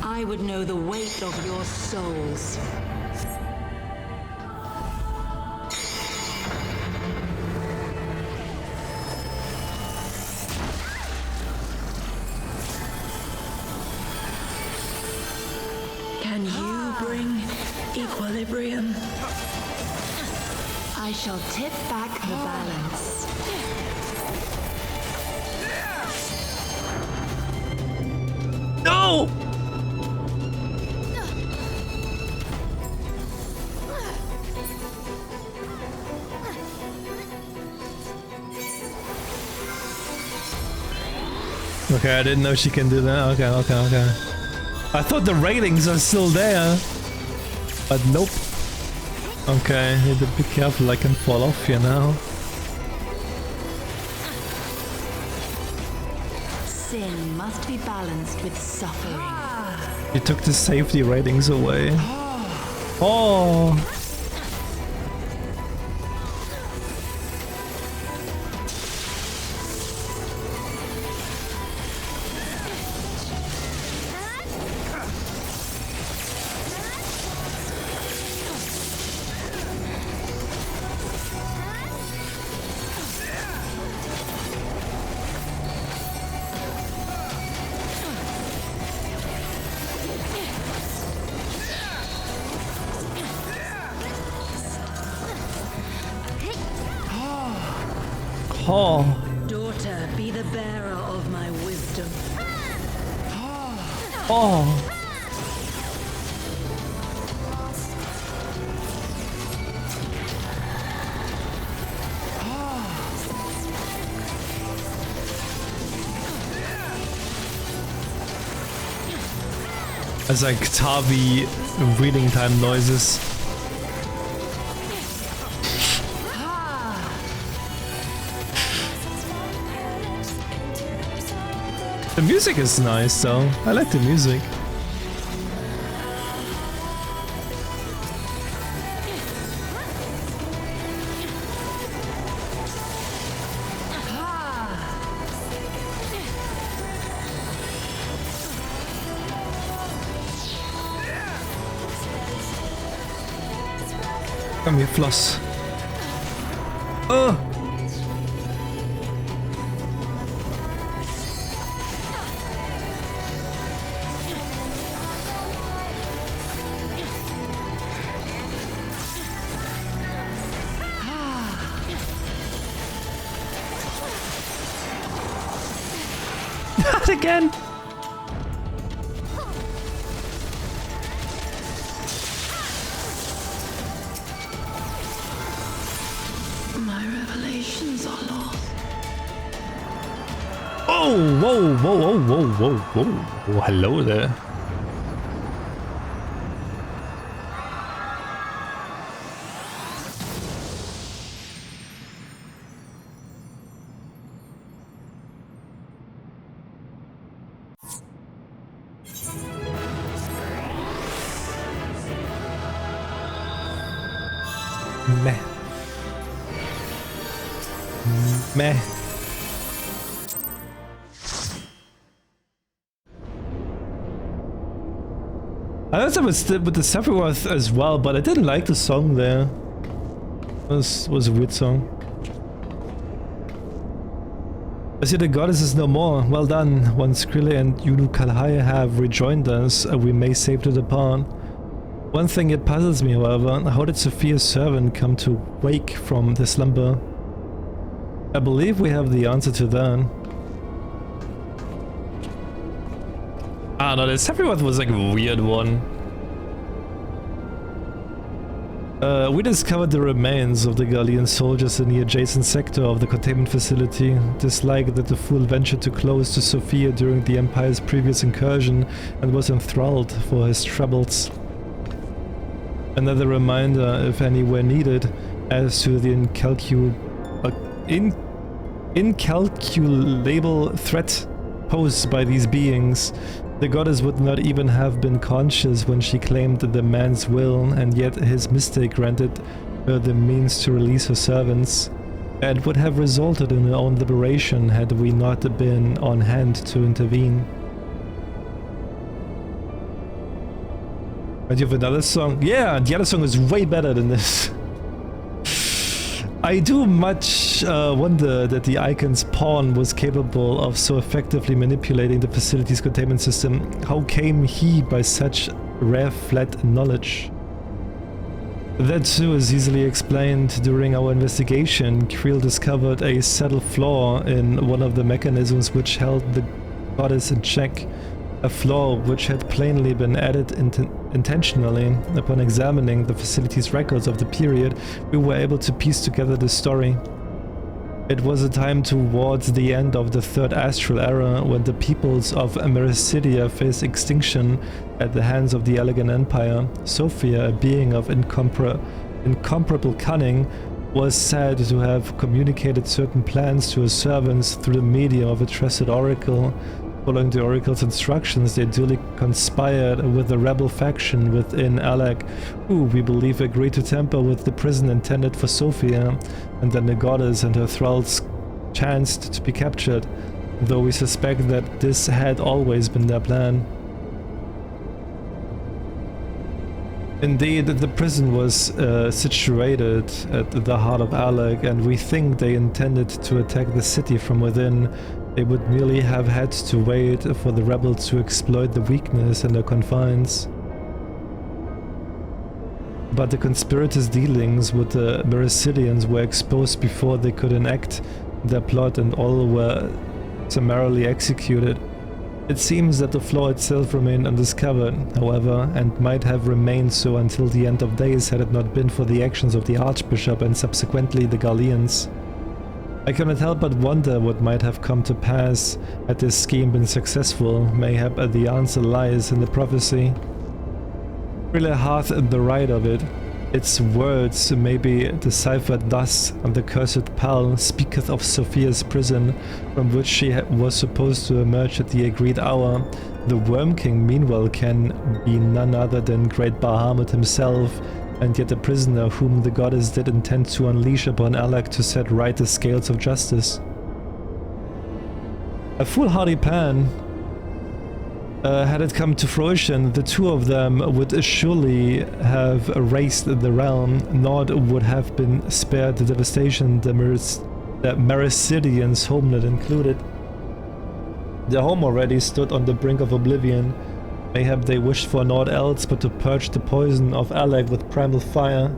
I would know the weight of your souls. Can you bring equilibrium? I shall tip back the balance. No! Okay, I didn't know she can do that. Okay. I thought the railings are still there. But nope. Okay, need to be careful, I can fall off here now. Sin must be balanced with suffering. You took the safety ratings away. Oh! Oh. Daughter, be the bearer of my wisdom. Oh. It's like Tavi reading time noises. The music is nice though. I like the music. Come here, Floss. Oh! Not again! My revelations are lost. Oh, whoa. Oh, hello there. Meh. I thought it was with the Sephiroth as well, but I didn't like the song there. Was a weird song. I see the goddess is no more. Well done. Once Krille and Yulu Kalhai have rejoined us, we may save the depart. One thing that puzzles me, however, how did Sophia's servant come to wake from the slumber? I believe we have the answer to that. Ah, no, this everyone was like a weird one. We discovered the remains of the Gallian soldiers in the adjacent sector of the containment facility. Dislike that the fool ventured too close to Sophia during the Empire's previous incursion and was enthralled for his troubles. Another reminder, if any were needed, as to the incalculable threat posed by these beings. The goddess would not even have been conscious when she claimed the man's will, and yet his mistake granted her the means to release her servants. It would have resulted in her own liberation had we not been on hand to intervene. And you have another song? Yeah, the other song is way better than this. I do much wonder that the Icon's pawn was capable of so effectively manipulating the facility's containment system. How came he by such rare-fled knowledge? That too is easily explained. During our investigation, Creel discovered a subtle flaw in one of the mechanisms which held the goddess in check. A flaw which had plainly been added intentionally. Upon examining the facility's records of the period, we were able to piece together the story. It was a time towards the end of the Third Astral Era, when the peoples of Mericidia faced extinction at the hands of the Elegant Empire. Sophia, a being of incomparable cunning, was said to have communicated certain plans to her servants through the medium of a trusted oracle. Following the oracle's instructions, they duly conspired with the rebel faction within Alec, who, we believe, agreed to tamper with the prison intended for Sophia, and then the goddess and her thralls chanced to be captured, though we suspect that this had always been their plan. Indeed, the prison was situated at the heart of Alec, and we think they intended to attack the city from within. They would merely have had to wait for the rebels to exploit the weakness in their confines. But the conspirators' dealings with the Mericidians were exposed before they could enact their plot, and all were summarily executed. It seems that the flaw itself remained undiscovered, however, and might have remained so until the end of days had it not been for the actions of the Archbishop and subsequently the Gallians. I cannot help but wonder what might have come to pass had this scheme been successful. Mayhap the answer lies in the prophecy. Krille hath the right of it. Its words may be deciphered thus: the cursed Pal speaketh of Sophia's prison, from which she was supposed to emerge at the agreed hour. The Worm King, meanwhile, can be none other than great Bahamut himself, and yet a prisoner whom the goddess did intend to unleash upon Alec to set right the scales of justice. A foolhardy plan. Had it come to fruition, the two of them would surely have erased the realm, nor would have been spared the devastation the Mericidians' homeland included. Their home already stood on the brink of oblivion. Mayhap they wished for naught else but to purge the poison of Alec with primal fire.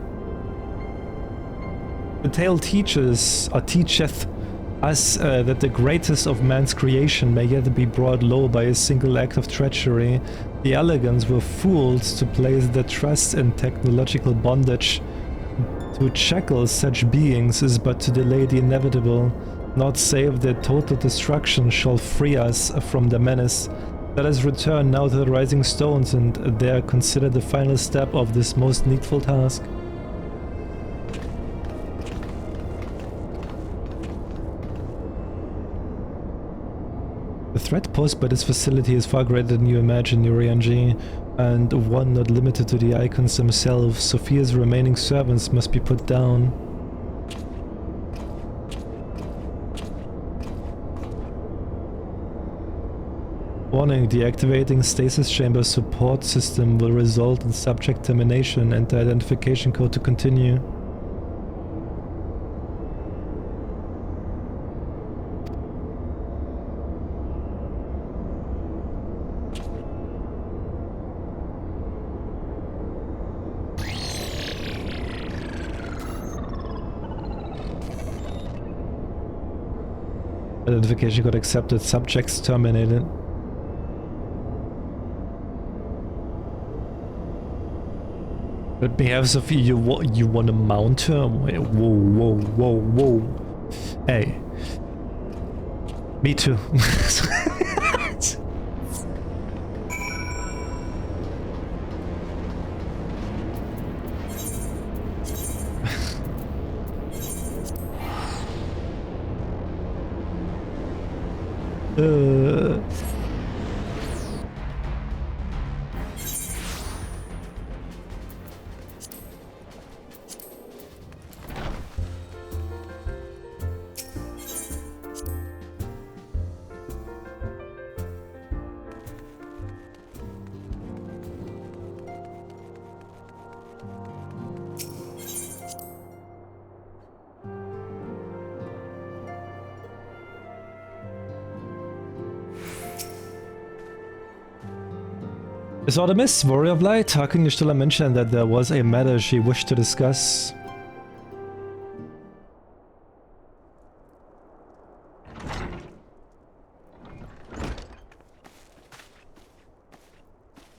The tale teacheth us that the greatest of man's creation may yet be brought low by a single act of treachery. The Elegants were fools to place their trust in technological bondage. To shackle such beings is but to delay the inevitable. Not save their total destruction shall free us from their menace. Let us return now to the Rising Stones and there consider the final step of this most needful task. The threat posed by this facility is far greater than you imagine, Urianji, and one not limited to the Icons themselves. Sophia's remaining servants must be put down. Warning, deactivating stasis chamber support system will result in subject termination and the identification code to continue. Identification code accepted. Subjects terminated. But behave of you want to mount her? Wait, whoa. Hey. Me too. Is Artemis, Warrior of Light? How can you still mention that there was a matter she wished to discuss?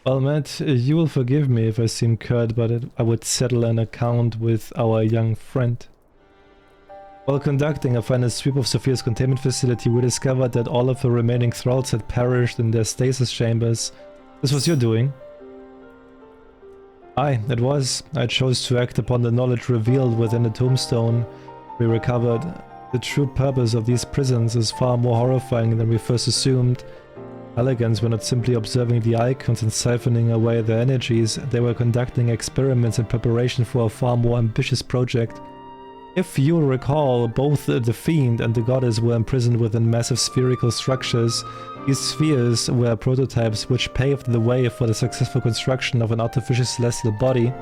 Well, Matt, you will forgive me if I seem curt, but I would settle an account with our young friend. While conducting a final sweep of Sophia's containment facility, we discovered that all of the remaining thralls had perished in their stasis chambers. This was your doing. Aye, it was. I chose to act upon the knowledge revealed within the tombstone we recovered. The true purpose of these prisons is far more horrifying than we first assumed. Elegants were not simply observing the icons and siphoning away their energies, they were conducting experiments in preparation for a far more ambitious project. If you recall, both the Fiend and the Goddess were imprisoned within massive spherical structures. These spheres were prototypes which paved the way for the successful construction of an artificial celestial body.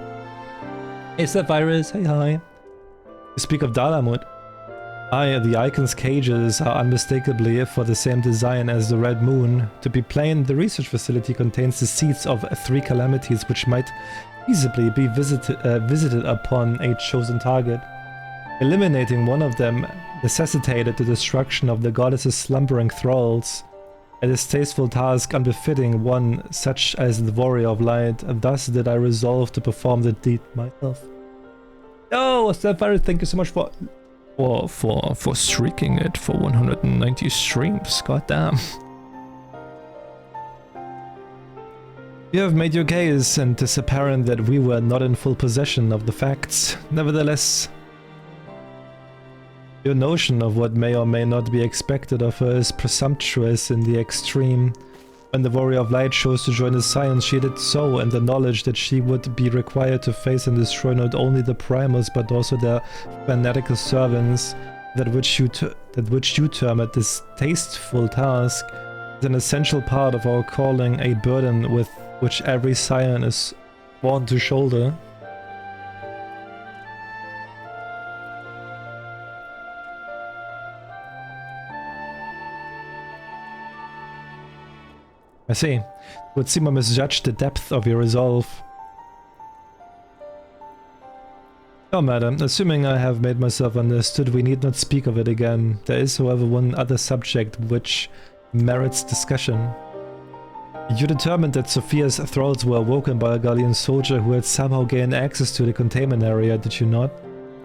Hey Virus, hey hi. You speak of Dalamut. Aye, the icon's cages are unmistakably for the same design as the Red Moon. To be plain, the research facility contains the seeds of 3 calamities which might feasibly be visited upon a chosen target. Eliminating one of them necessitated the destruction of the goddess's slumbering thralls. A distasteful task unbefitting one such as the Warrior of Light, and thus did I resolve to perform the deed myself. Oh, Sapphire, thank you so much for streaking it for 190 streams. Goddamn. You have made your case, and it is apparent that we were not in full possession of the facts. Nevertheless, your notion of what may or may not be expected of her is presumptuous in the extreme. When the Warrior of Light chose to join the Science, she did so in the knowledge that she would be required to face and destroy not only the Primals but also their fanatical servants. That which you term a distasteful task is an essential part of our calling, a burden with which every Scion is born to shoulder. I see. It would seem I misjudged the depth of your resolve. Oh, madam, assuming I have made myself understood, we need not speak of it again. There is, however, one other subject which merits discussion. You determined that Sophia's thralls were awoken by a Gallian soldier who had somehow gained access to the containment area, did you not?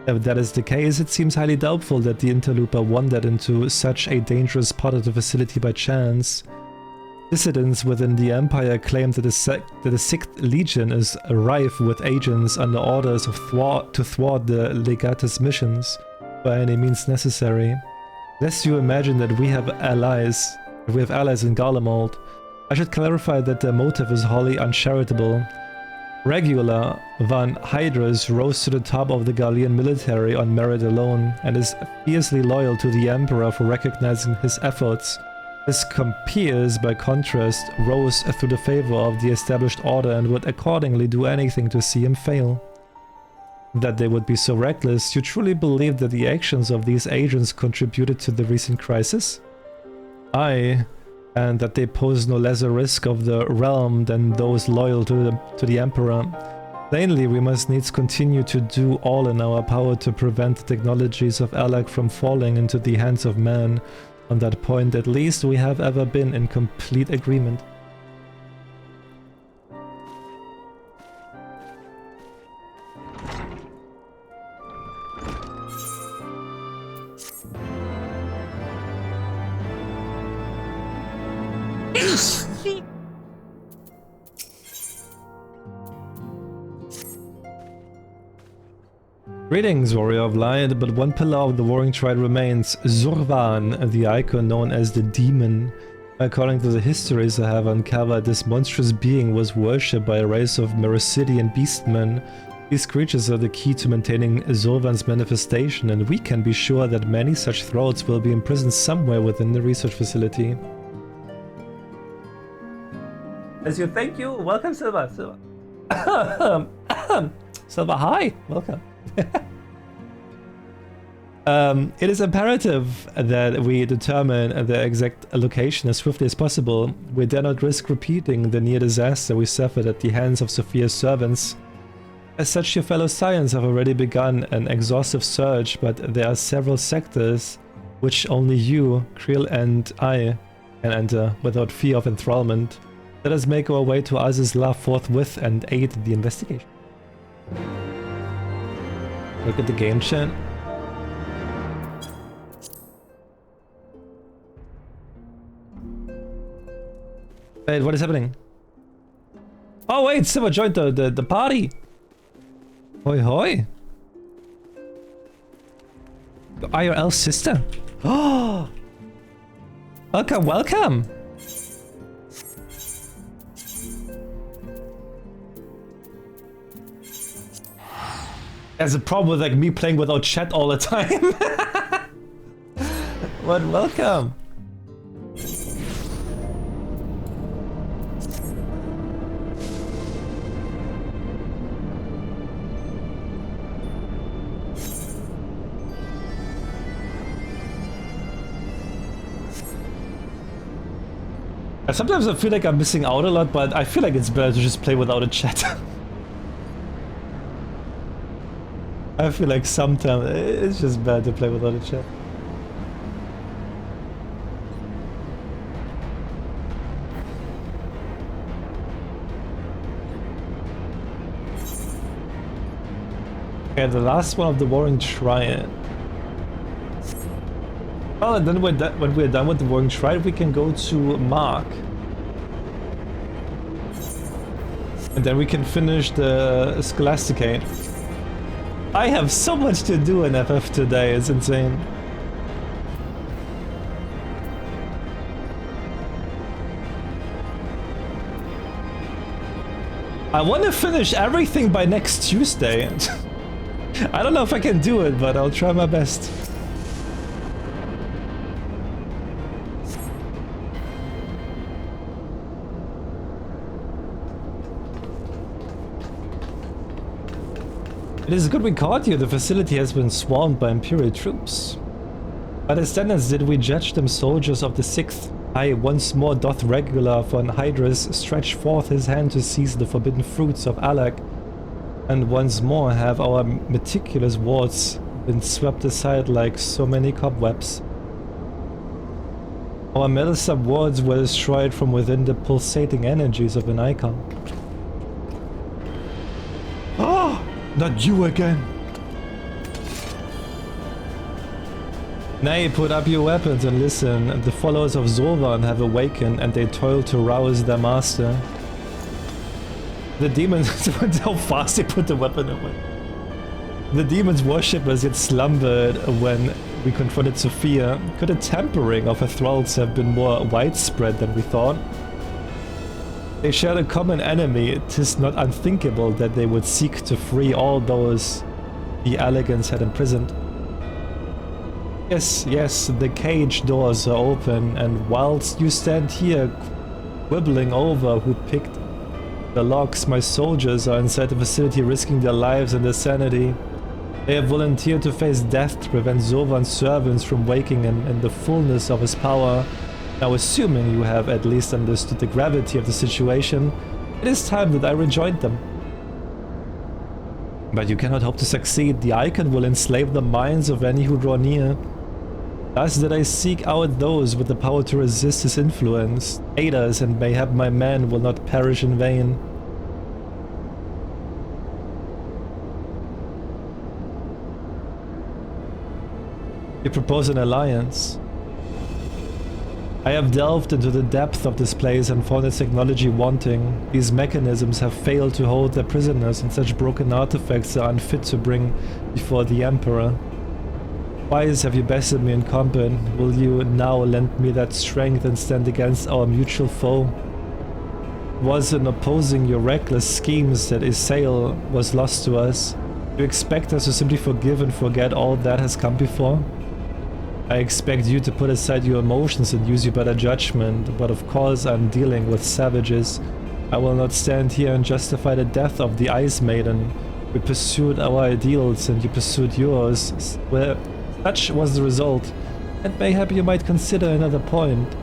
If that is the case, it seems highly doubtful that the interlooper wandered into such a dangerous part of the facility by chance. Dissidents within the Empire claim that the 6th Legion is rife with agents under orders to thwart the Legatus missions by any means necessary. Lest you imagine that we have allies in Garlemald, I should clarify that their motive is wholly uncharitable. Regular Van Hydrus rose to the top of the Gallian military on merit alone, and is fiercely loyal to the Emperor for recognizing his efforts. His compeers, by contrast, rose through the favor of the established order and would accordingly do anything to see him fail. That they would be so reckless, you truly believe that the actions of these agents contributed to the recent crisis? Aye, and that they pose no lesser risk of the realm than those loyal to the Emperor. Plainly, we must needs continue to do all in our power to prevent the technologies of Alak from falling into the hands of man. On that point, at least, we have ever been in complete agreement. Greetings, Warrior of Light, but one pillar of the Warring Triad remains, Zurvan, the icon known as the Demon. According to the histories I have uncovered, this monstrous being was worshipped by a race of Mericidian beastmen. These creatures are the key to maintaining Zurvan's manifestation, and we can be sure that many such throats will be imprisoned somewhere within the research facility. As you thank you, welcome Silva. Silva, hi, welcome. It is imperative that we determine the exact location as swiftly as possible. We dare not risk repeating the near disaster we suffered at the hands of Sophia's servants. As such, your fellow Scions have already begun an exhaustive search, but there are several sectors which only you, Creel, and I can enter without fear of enthrallment. Let us make our way to Azizla forthwith and aid the investigation. Look at the game chat. Wait, what is happening? Oh wait, Silva joined the party! Hoi hoi! IRL sister! Oh! Welcome, welcome! There's a problem with like me playing without chat all the time. But welcome. Sometimes I feel like I'm missing out a lot, but I feel like it's better to just play without a chat. I feel like sometimes it's just bad to play without a chat. Okay, the last one of the Warring Triad. Well, and then when we're done with the Warring Triad, we can go to Mark. And then we can finish the Scholasticate. I have so much to do in FF today, it's insane. I want to finish everything by next Tuesday. I don't know if I can do it, but I'll try my best. It is good we caught you. The facility has been swarmed by Imperial troops. By the standards did we judge them soldiers of the 6th. I once more doth regular von Hydrus stretch forth his hand to seize the forbidden fruits of Alak. And once more have our meticulous wards been swept aside like so many cobwebs. Our meddlesome wards were destroyed from within the pulsating energies of an icon. Oh! Not you again! Nay, put up your weapons and listen. The followers of Zurvan have awakened and they toil to rouse their master. The demons... how fast they put the weapon away. The demons' worshippers yet slumbered when we confronted Sophia. Could the tampering of her thralls have been more widespread than we thought? They shared a common enemy. 'Tis not unthinkable that they would seek to free all those the elegance had imprisoned. Yes, yes, the cage doors are open, and whilst you stand here quibbling over who picked the locks, my soldiers are inside the facility risking their lives and their sanity. They have volunteered to face death to prevent Zurvan's servants from waking in the fullness of his power. Now, assuming you have at least understood the gravity of the situation, it is time that I rejoined them. But you cannot hope to succeed. The icon will enslave the minds of any who draw near. Thus did I seek out those with the power to resist his influence. Aid us, and mayhap my men will not perish in vain. You propose an alliance. I have delved into the depth of this place and found its technology wanting. These mechanisms have failed to hold their prisoners, and such broken artifacts are unfit to bring before the Emperor. Twice have you bested me in combat. Will you now lend me that strength and stand against our mutual foe? It was in opposing your reckless schemes that Isael was lost to us. You expect us to simply forgive and forget all that has come before? I expect you to put aside your emotions and use your better judgment, but of course I'm dealing with savages. I will not stand here and justify the death of the Ice Maiden. We pursued our ideals and you pursued yours. Well, such was the result, and mayhap you might consider another point.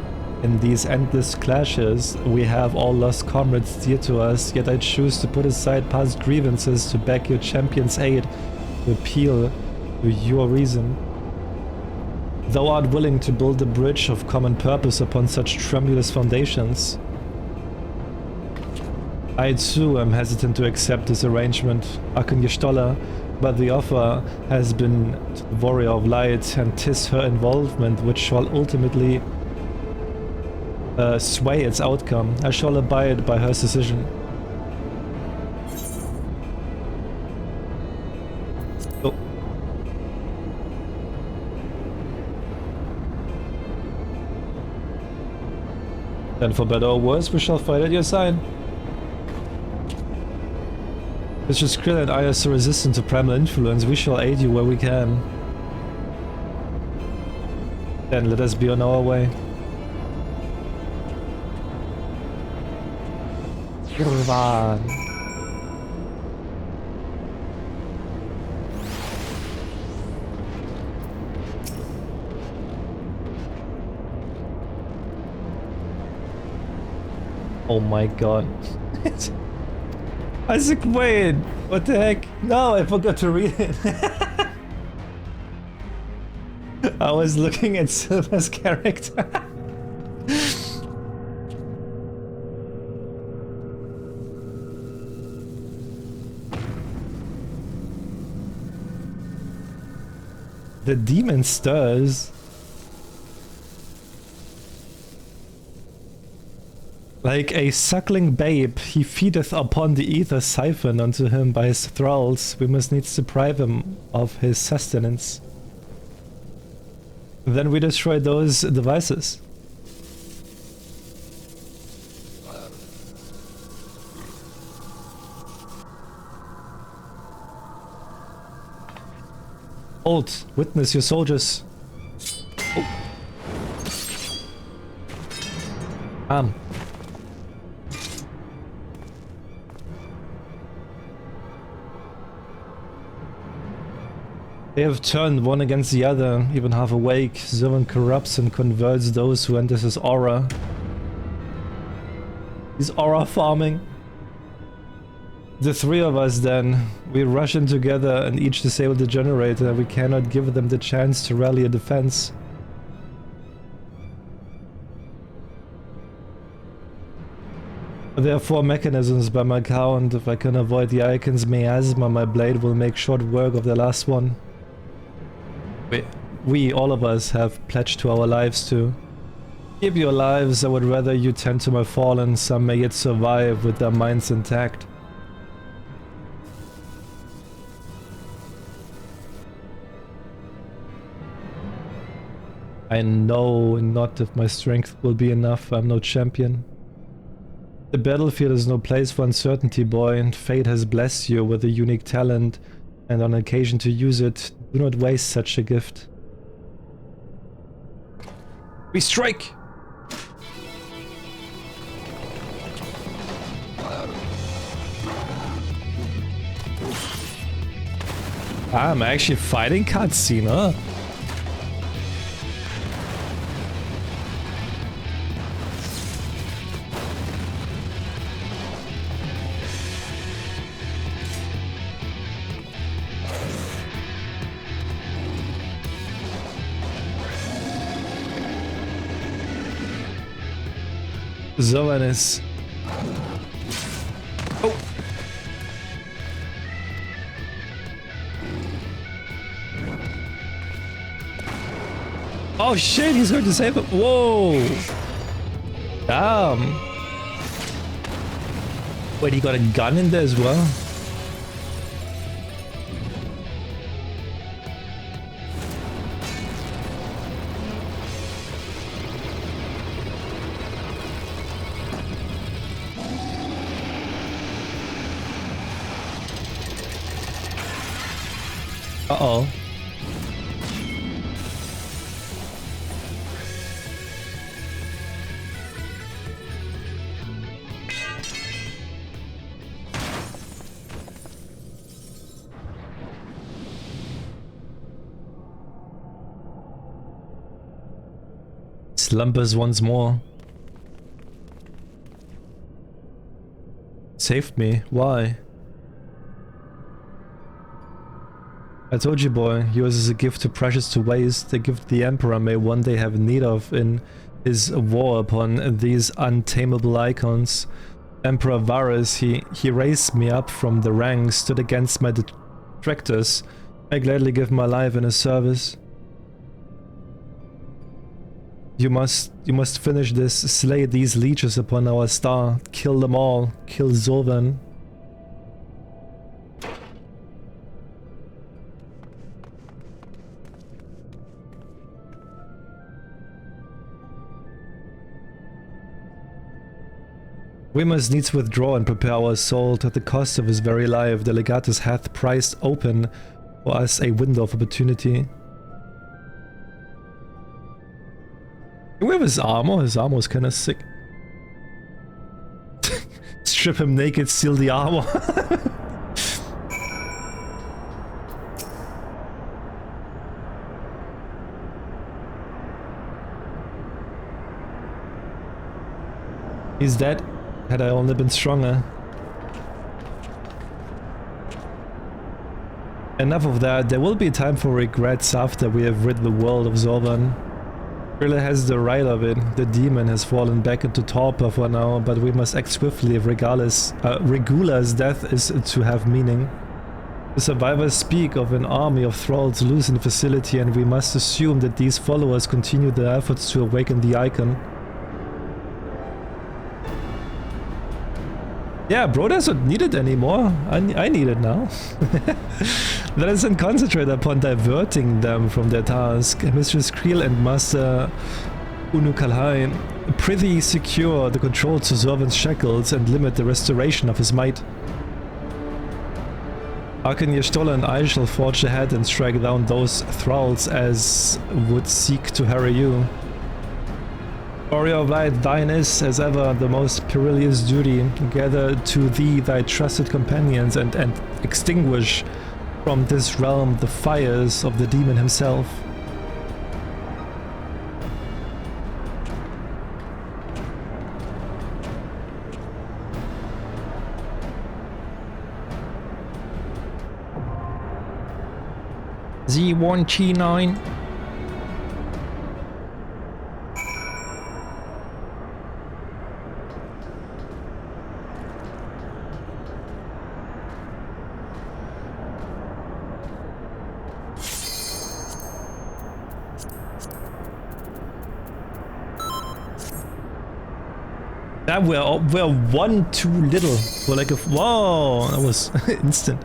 In these endless clashes, we have all lost comrades dear to us, yet I choose to put aside past grievances to beg your champion's aid, to appeal to your reason. Thou art willing to build a bridge of common purpose upon such tremulous foundations. I too am hesitant to accept this arrangement, Akengestolla, but the offer has been to the Warrior of Light, and 'tis her involvement which shall ultimately sway its outcome. I shall abide by her decision. Oh. Then for better or worse, we shall fight at your side. Mistress Krill and I are so resistant to primal influence, we shall aid you where we can. Then let us be on our way. Irvan. Oh my god. I was like, wait, what the heck? No, I forgot to read it. I was looking at Silver's character. The demon stirs. Like a suckling babe, he feedeth upon the ether siphoned unto him by his thralls. We must needs deprive him of his sustenance. Then we destroy those devices. Hold, witness your soldiers. Oh. They have turned one against the other, even half awake. Zervan corrupts and converts those who enter his aura. He's aura farming. The three of us then, we rush in together and each disable the generator. We cannot give them the chance to rally a defense. There are 4 mechanisms by my count. If I can avoid the Icon's miasma, my blade will make short work of the last one. We, all of us, have pledged to our lives to give your lives. I would rather you tend to my fallen. Some may yet survive with their minds intact. I know not if my strength will be enough. I'm no champion. The battlefield is no place for uncertainty, boy, and fate has blessed you with a unique talent, and on occasion to use it. Do not waste such a gift. We strike! I'm actually fighting cutscene, huh? Zoran is... Oh! Oh shit, he's going to save him. Whoa! Damn. Wait, he got a gun in there as well? Uh-oh. Slumbers once more. Saved me. Why? I told you, boy, yours is a gift too precious to waste, a gift the Emperor may one day have need of in his war upon these untamable icons. Emperor Varus, he raised me up from the ranks, stood against my detractors. I gladly give my life in his service. You must finish this, slay these leeches upon our star, kill them all, kill Zorvan. We must needs withdraw and prepare our assault at the cost of his very life. The legatus hath priced open for us a window of opportunity. Do we have his armor? His armor is kinda sick. Strip him naked, steal the armor. He's dead. Had I only been stronger. Enough of that. There will be time for regrets after we have rid the world of Zorvan. Really has the right of it. The demon has fallen back into torpor for now, but we must act swiftly if Regula's death is to have meaning. The survivors speak of an army of thralls loose in the facility, and we must assume that these followers continue their efforts to awaken the icon. Yeah, bro doesn't need it anymore. I need it now. Let us then concentrate upon diverting them from their task. Mistress Creel and Master Unukalhain, prithee secure the control to Zorvan's shackles and limit the restoration of his might. Arkan Yestola and I shall forge ahead and strike down those thralls as would seek to harry you. Warrior of Light, thine is, as ever, the most perilous duty. Gather to thee thy trusted companions and extinguish from this realm the fires of the demon himself. Z1G9. That we're one too little. We're like a whoa, that was instant.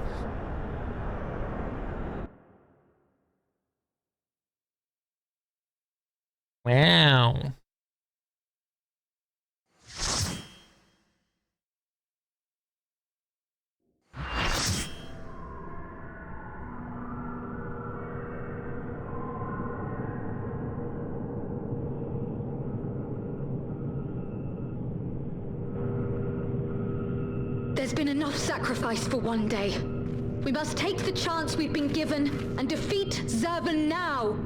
Wow. There's been enough sacrifice for one day. We must take the chance we've been given and defeat Zervan now.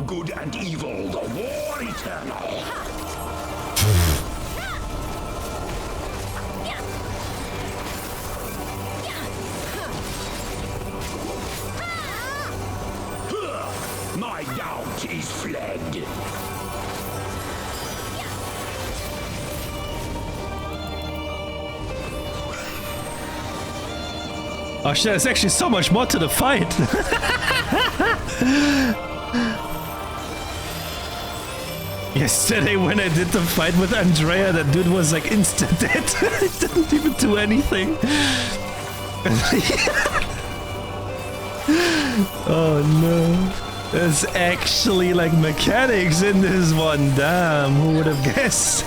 Good and evil, the war eternal. My doubt is fled. Oh shit, there's actually so much more to the fight. Yesterday when I did the fight with Andrea, that dude was like instant dead. He didn't even do anything. Oh no. There's actually like mechanics in this one. Damn, who would have guessed?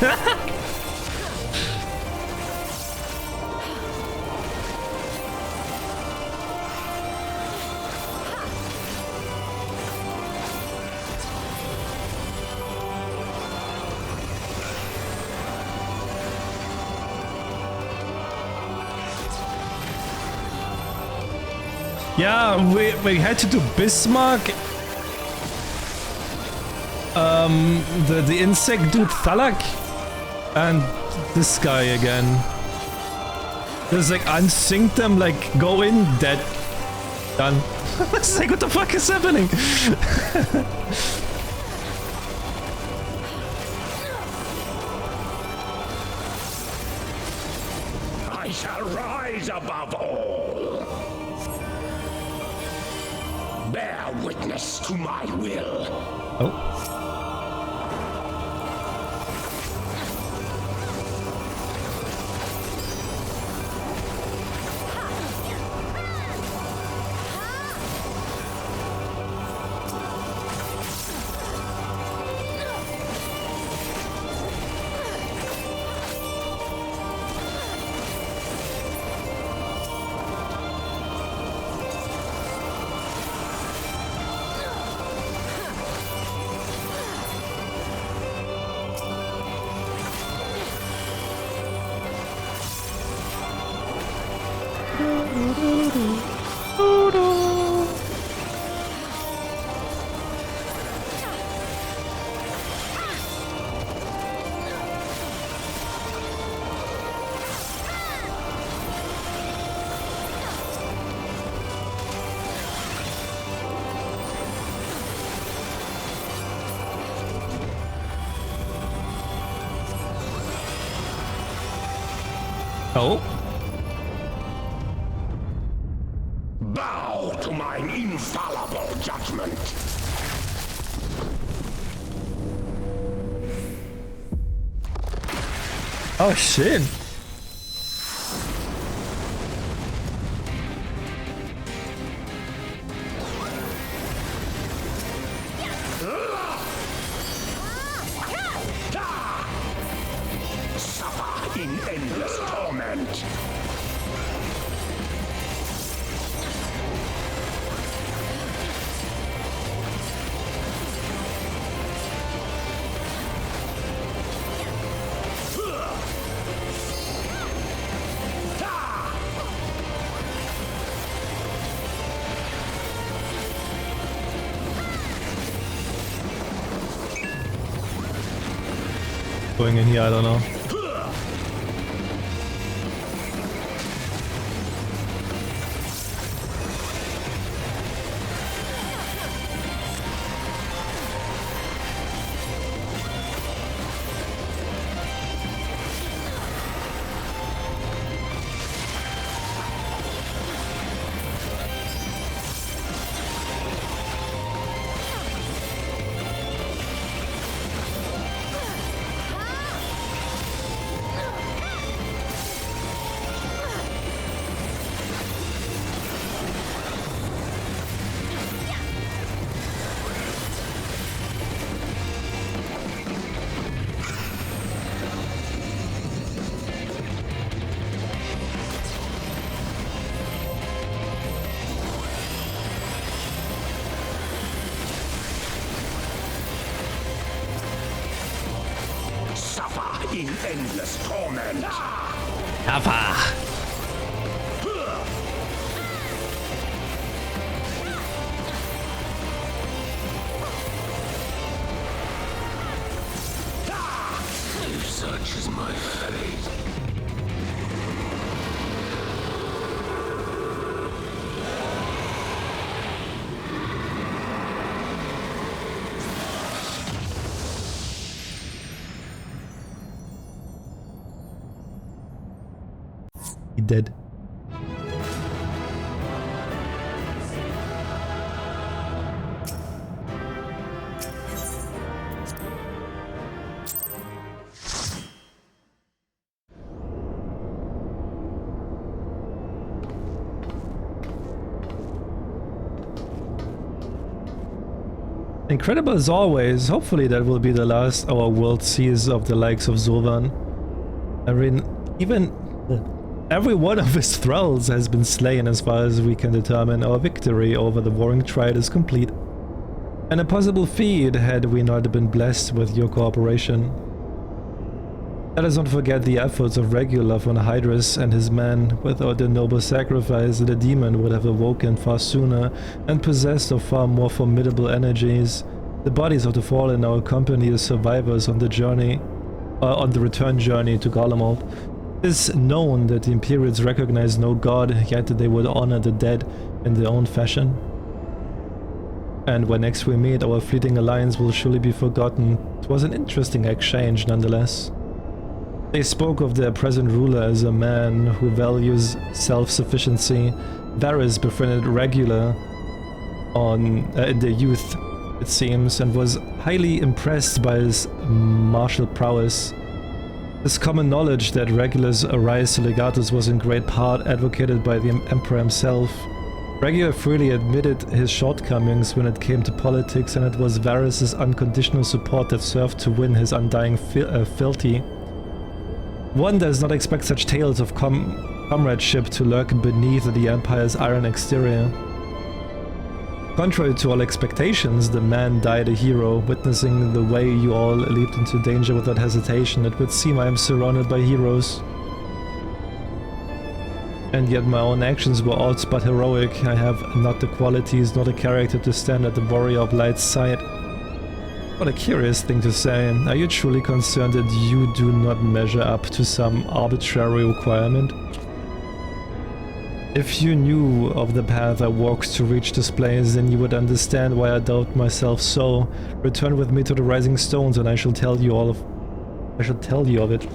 Yeah, we had to do Bismarck. The insect dude Thalak, and this guy again. Just like unsync them, like go in, dead, done. It's like what the fuck is happening? I shall rise above all. Bear witness to my will. Oh. Oh. Bow to mine infallible judgment. Oh shit. Suffer in endless torment. Going in here, I don't know. in endless torment. Kappa! If such is my fate. He dead. Incredible as always. Hopefully that will be the last our world sees of the likes of Zovan. I mean, even every one of his thralls has been slain as far as we can determine. Our victory over the warring Triad is complete. An impossible feat had we not been blessed with your cooperation. Let us not forget the efforts of Regular von Hydrus and his men. Without their noble sacrifice, the demon would have awoken far sooner and possessed of far more formidable energies. The bodies of the fallen now accompany the survivors on the journey, on the return journey to Garlemald. It is known that the Imperials recognize no god, yet they would honor the dead in their own fashion. And when next we meet, our fleeting alliance will surely be forgotten. It was an interesting exchange nonetheless. They spoke of their present ruler as a man who values self-sufficiency. Varys befriended Regular in their youth, it seems, and was highly impressed by his martial prowess. This common knowledge that Regular's rise to legatus was in great part advocated by the Emperor himself. Regular freely admitted his shortcomings when it came to politics, and it was Varys' unconditional support that served to win his undying fealty. One does not expect such tales of comradeship to lurk beneath the Empire's iron exterior. Contrary to all expectations, the man died a hero. Witnessing the way you all leaped into danger without hesitation, it would seem I am surrounded by heroes. And yet my own actions were all but heroic. I have not the qualities nor the character to stand at the warrior of light's side. What a curious thing to say. Are you truly concerned that you do not measure up to some arbitrary requirement? If you knew of the path I walked to reach this place, then you would understand why I doubt myself so. Return with me to the Rising Stones and I shall tell you of it.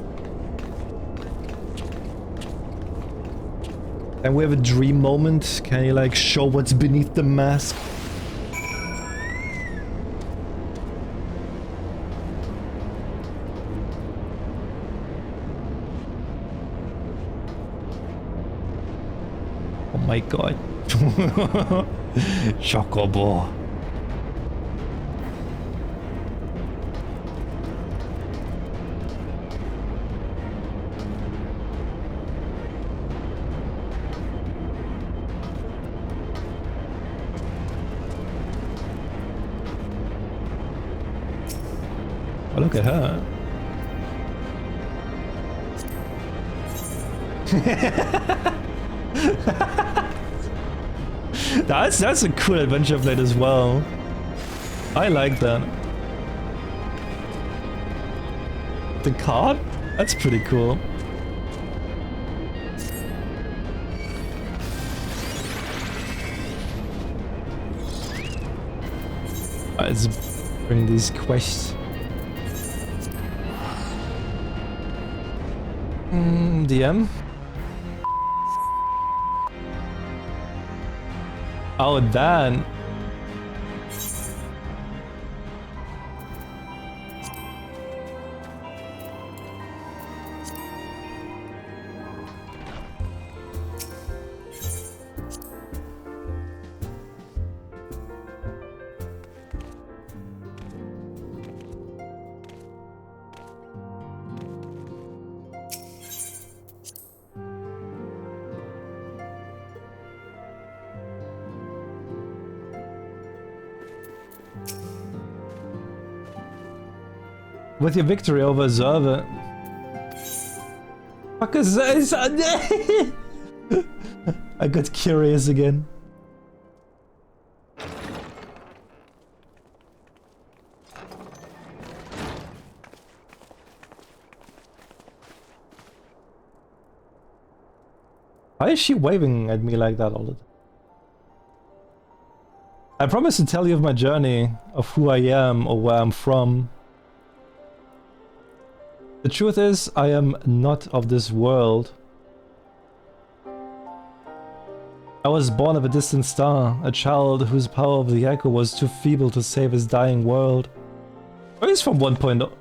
And we have a dream moment. Can you like show what's beneath the mask? Oh my god. Chocobo. Oh, look at her. That's a cool adventure plate as well. I like that. The card? That's pretty cool. Let's bring these quests. DM? Oh, Dan. With your victory over Zerve, Fuck is this? I got curious again. Why is she waving at me like that all the time? I promise to tell you of my journey, of who I am or where I'm from. The truth is, I am not of this world. I was born of a distant star, a child whose power of the echo was too feeble to save his dying world. Where is from 1.0? What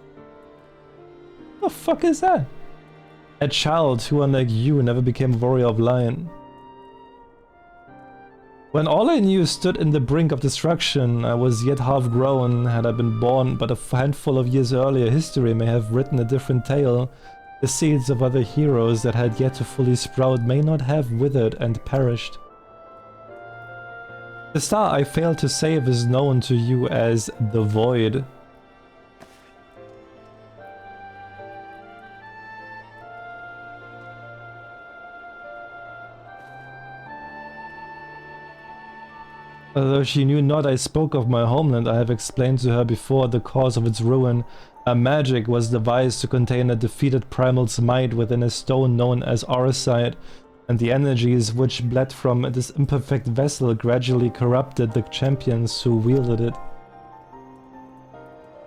the fuck is that? A child who, unlike you, never became a warrior of light. When all I knew stood in the brink of destruction, I was yet half grown. Had I been born but a handful of years earlier, history may have written a different tale. The seeds of other heroes that had yet to fully sprout may not have withered and perished. The star I failed to save is known to you as the Void. Although she knew not I spoke of my homeland, I have explained to her before the cause of its ruin. A magic was devised to contain a defeated primal's might within a stone known as Auracite, and the energies which bled from this imperfect vessel gradually corrupted the champions who wielded it.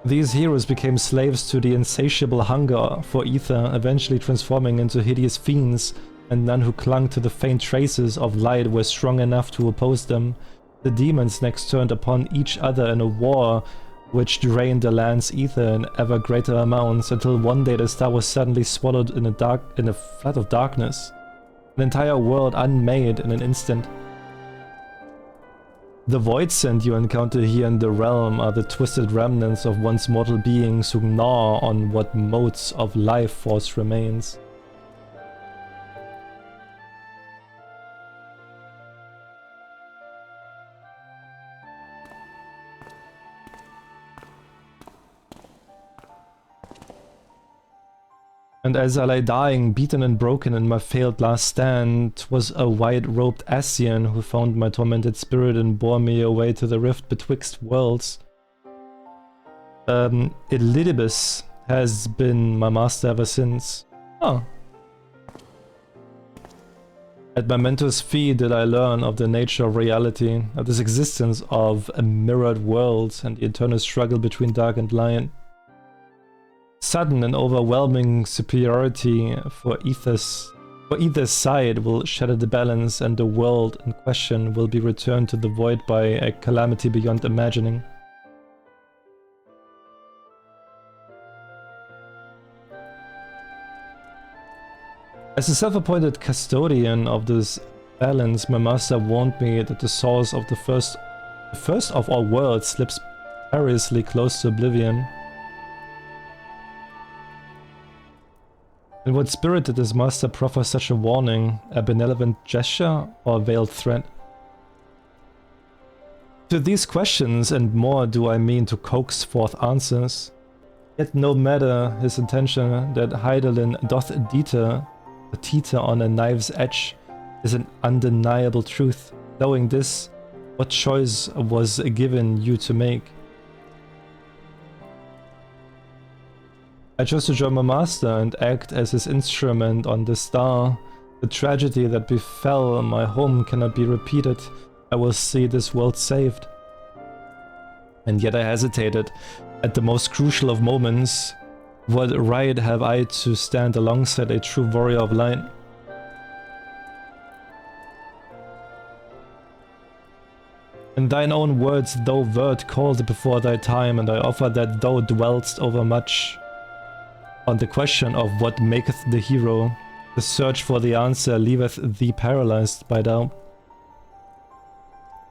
These heroes became slaves to the insatiable hunger for ether, eventually transforming into hideous fiends, and none who clung to the faint traces of light were strong enough to oppose them. The demons next turned upon each other in a war which drained the land's ether in ever greater amounts, until one day the star was suddenly swallowed in a flood of darkness. An entire world unmade in an instant. The void scent you encounter here in the realm are the twisted remnants of once mortal beings who gnaw on what motes of life force remains. And as I lay dying, beaten and broken in my failed last stand, 'twas a white-robed Asian who found my tormented spirit and bore me away to the rift betwixt worlds. Elidibus has been my master ever since. Oh. At my mentor's feet did I learn of the nature of reality, of this existence of a mirrored world and the eternal struggle between dark and light. Sudden and overwhelming superiority for either side will shatter the balance, and the world in question will be returned to the void by a calamity beyond imagining. As a self-appointed custodian of this balance, my master warned me that the source of the first of all worlds slips perilously close to oblivion. In what spirit did his master proffer such a warning? A benevolent gesture or a veiled threat? To these questions and more do I mean to coax forth answers. Yet no matter his intention, that Heidelin doth teeter on a knife's edge is an undeniable truth. Knowing this, what choice was given you to make? I chose to join my master and act as his instrument on the star. The tragedy that befell my home cannot be repeated. I will see this world saved. And yet I hesitated at the most crucial of moments. What right have I to stand alongside a true warrior of light? In thine own words, thou wert called before thy time, and I offer that thou dwellst over much. On the question of what maketh the hero, the search for the answer leaveth thee paralyzed by doubt.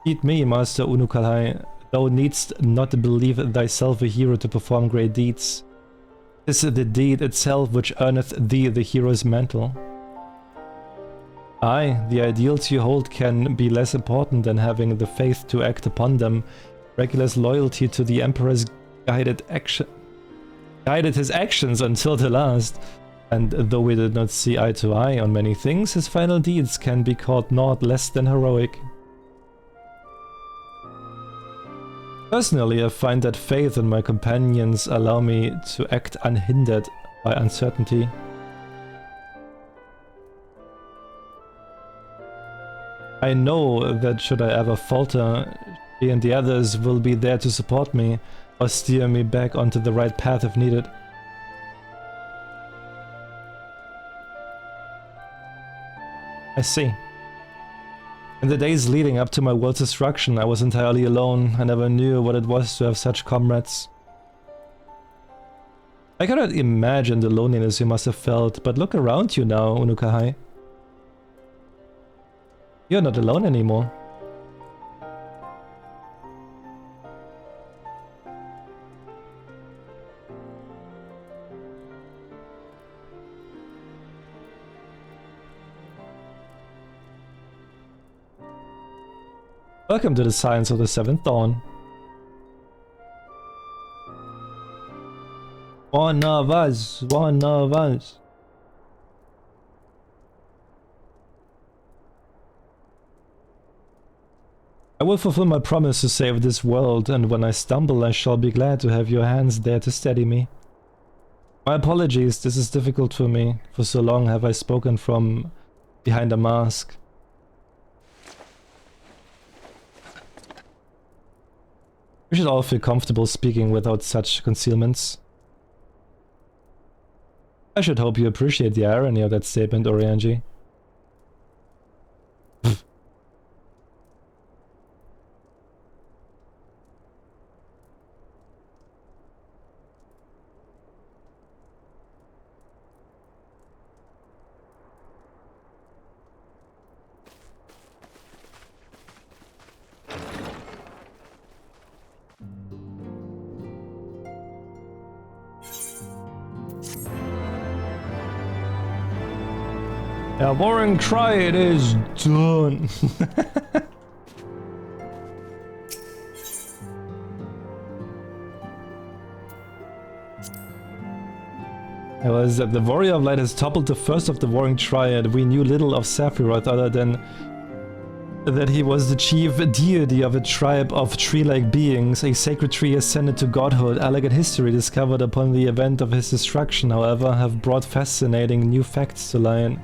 Heed me, Master Unukalhai, thou needst not believe thyself a hero to perform great deeds. 'Tis the deed itself which earneth thee the hero's mantle. Aye, the ideals you hold can be less important than having the faith to act upon them. Regulus' loyalty to the Emperor's guided his actions until the last. And though we did not see eye to eye on many things, his final deeds can be called naught less than heroic. Personally, I find that faith in my companions allow me to act unhindered by uncertainty. I know that should I ever falter, she and the others will be there to support me or steer me back onto the right path if needed. I see. In the days leading up to my world's destruction, I was entirely alone. I never knew what it was to have such comrades. I cannot imagine the loneliness you must have felt, but look around you now, Unukahai. You're not alone anymore. Welcome to the Science of the Seventh Dawn. One of us, one of us. I will fulfill my promise to save this world, and when I stumble I shall be glad to have your hands there to steady me. My apologies, this is difficult for me. For so long have I spoken from behind a mask. We should all feel comfortable speaking without such concealments. I should hope you appreciate the irony of that statement, Orianji. Yeah, Warring Triad is done. It was that the Warrior of Light has toppled the first of the Warring Triad. We knew little of Sephiroth other than that he was the chief deity of a tribe of tree-like beings, a sacred tree ascended to godhood. Elegant history discovered upon the event of his destruction, however, have brought fascinating new facts to light.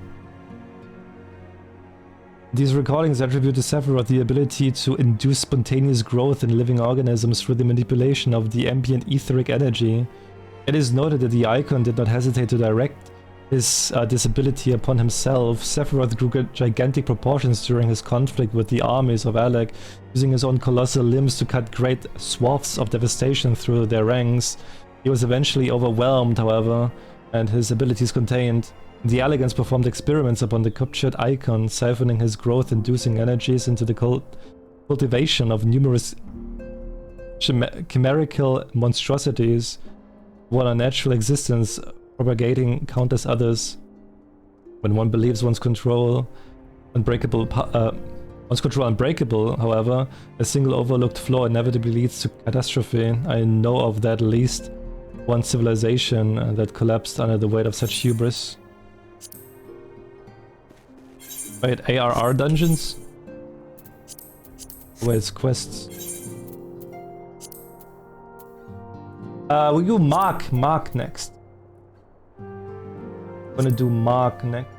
These recordings attribute to Sephiroth the ability to induce spontaneous growth in living organisms through the manipulation of the ambient etheric energy. It is noted that the icon did not hesitate to direct his disability upon himself. Sephiroth grew gigantic proportions during his conflict with the armies of Alec, using his own colossal limbs to cut great swaths of devastation through their ranks. He was eventually overwhelmed, however, and his abilities contained. The Elegants performed experiments upon the captured icon, siphoning his growth-inducing energies into the cultivation of numerous chimerical monstrosities, one unnatural existence propagating countless others. When one believes one's control unbreakable, however, a single overlooked flaw inevitably leads to catastrophe. I know of at least one civilization that collapsed under the weight of such hubris. Wait, ARR dungeons? Wait, it's quests. We'll do Mark next. I'm gonna do Mark next.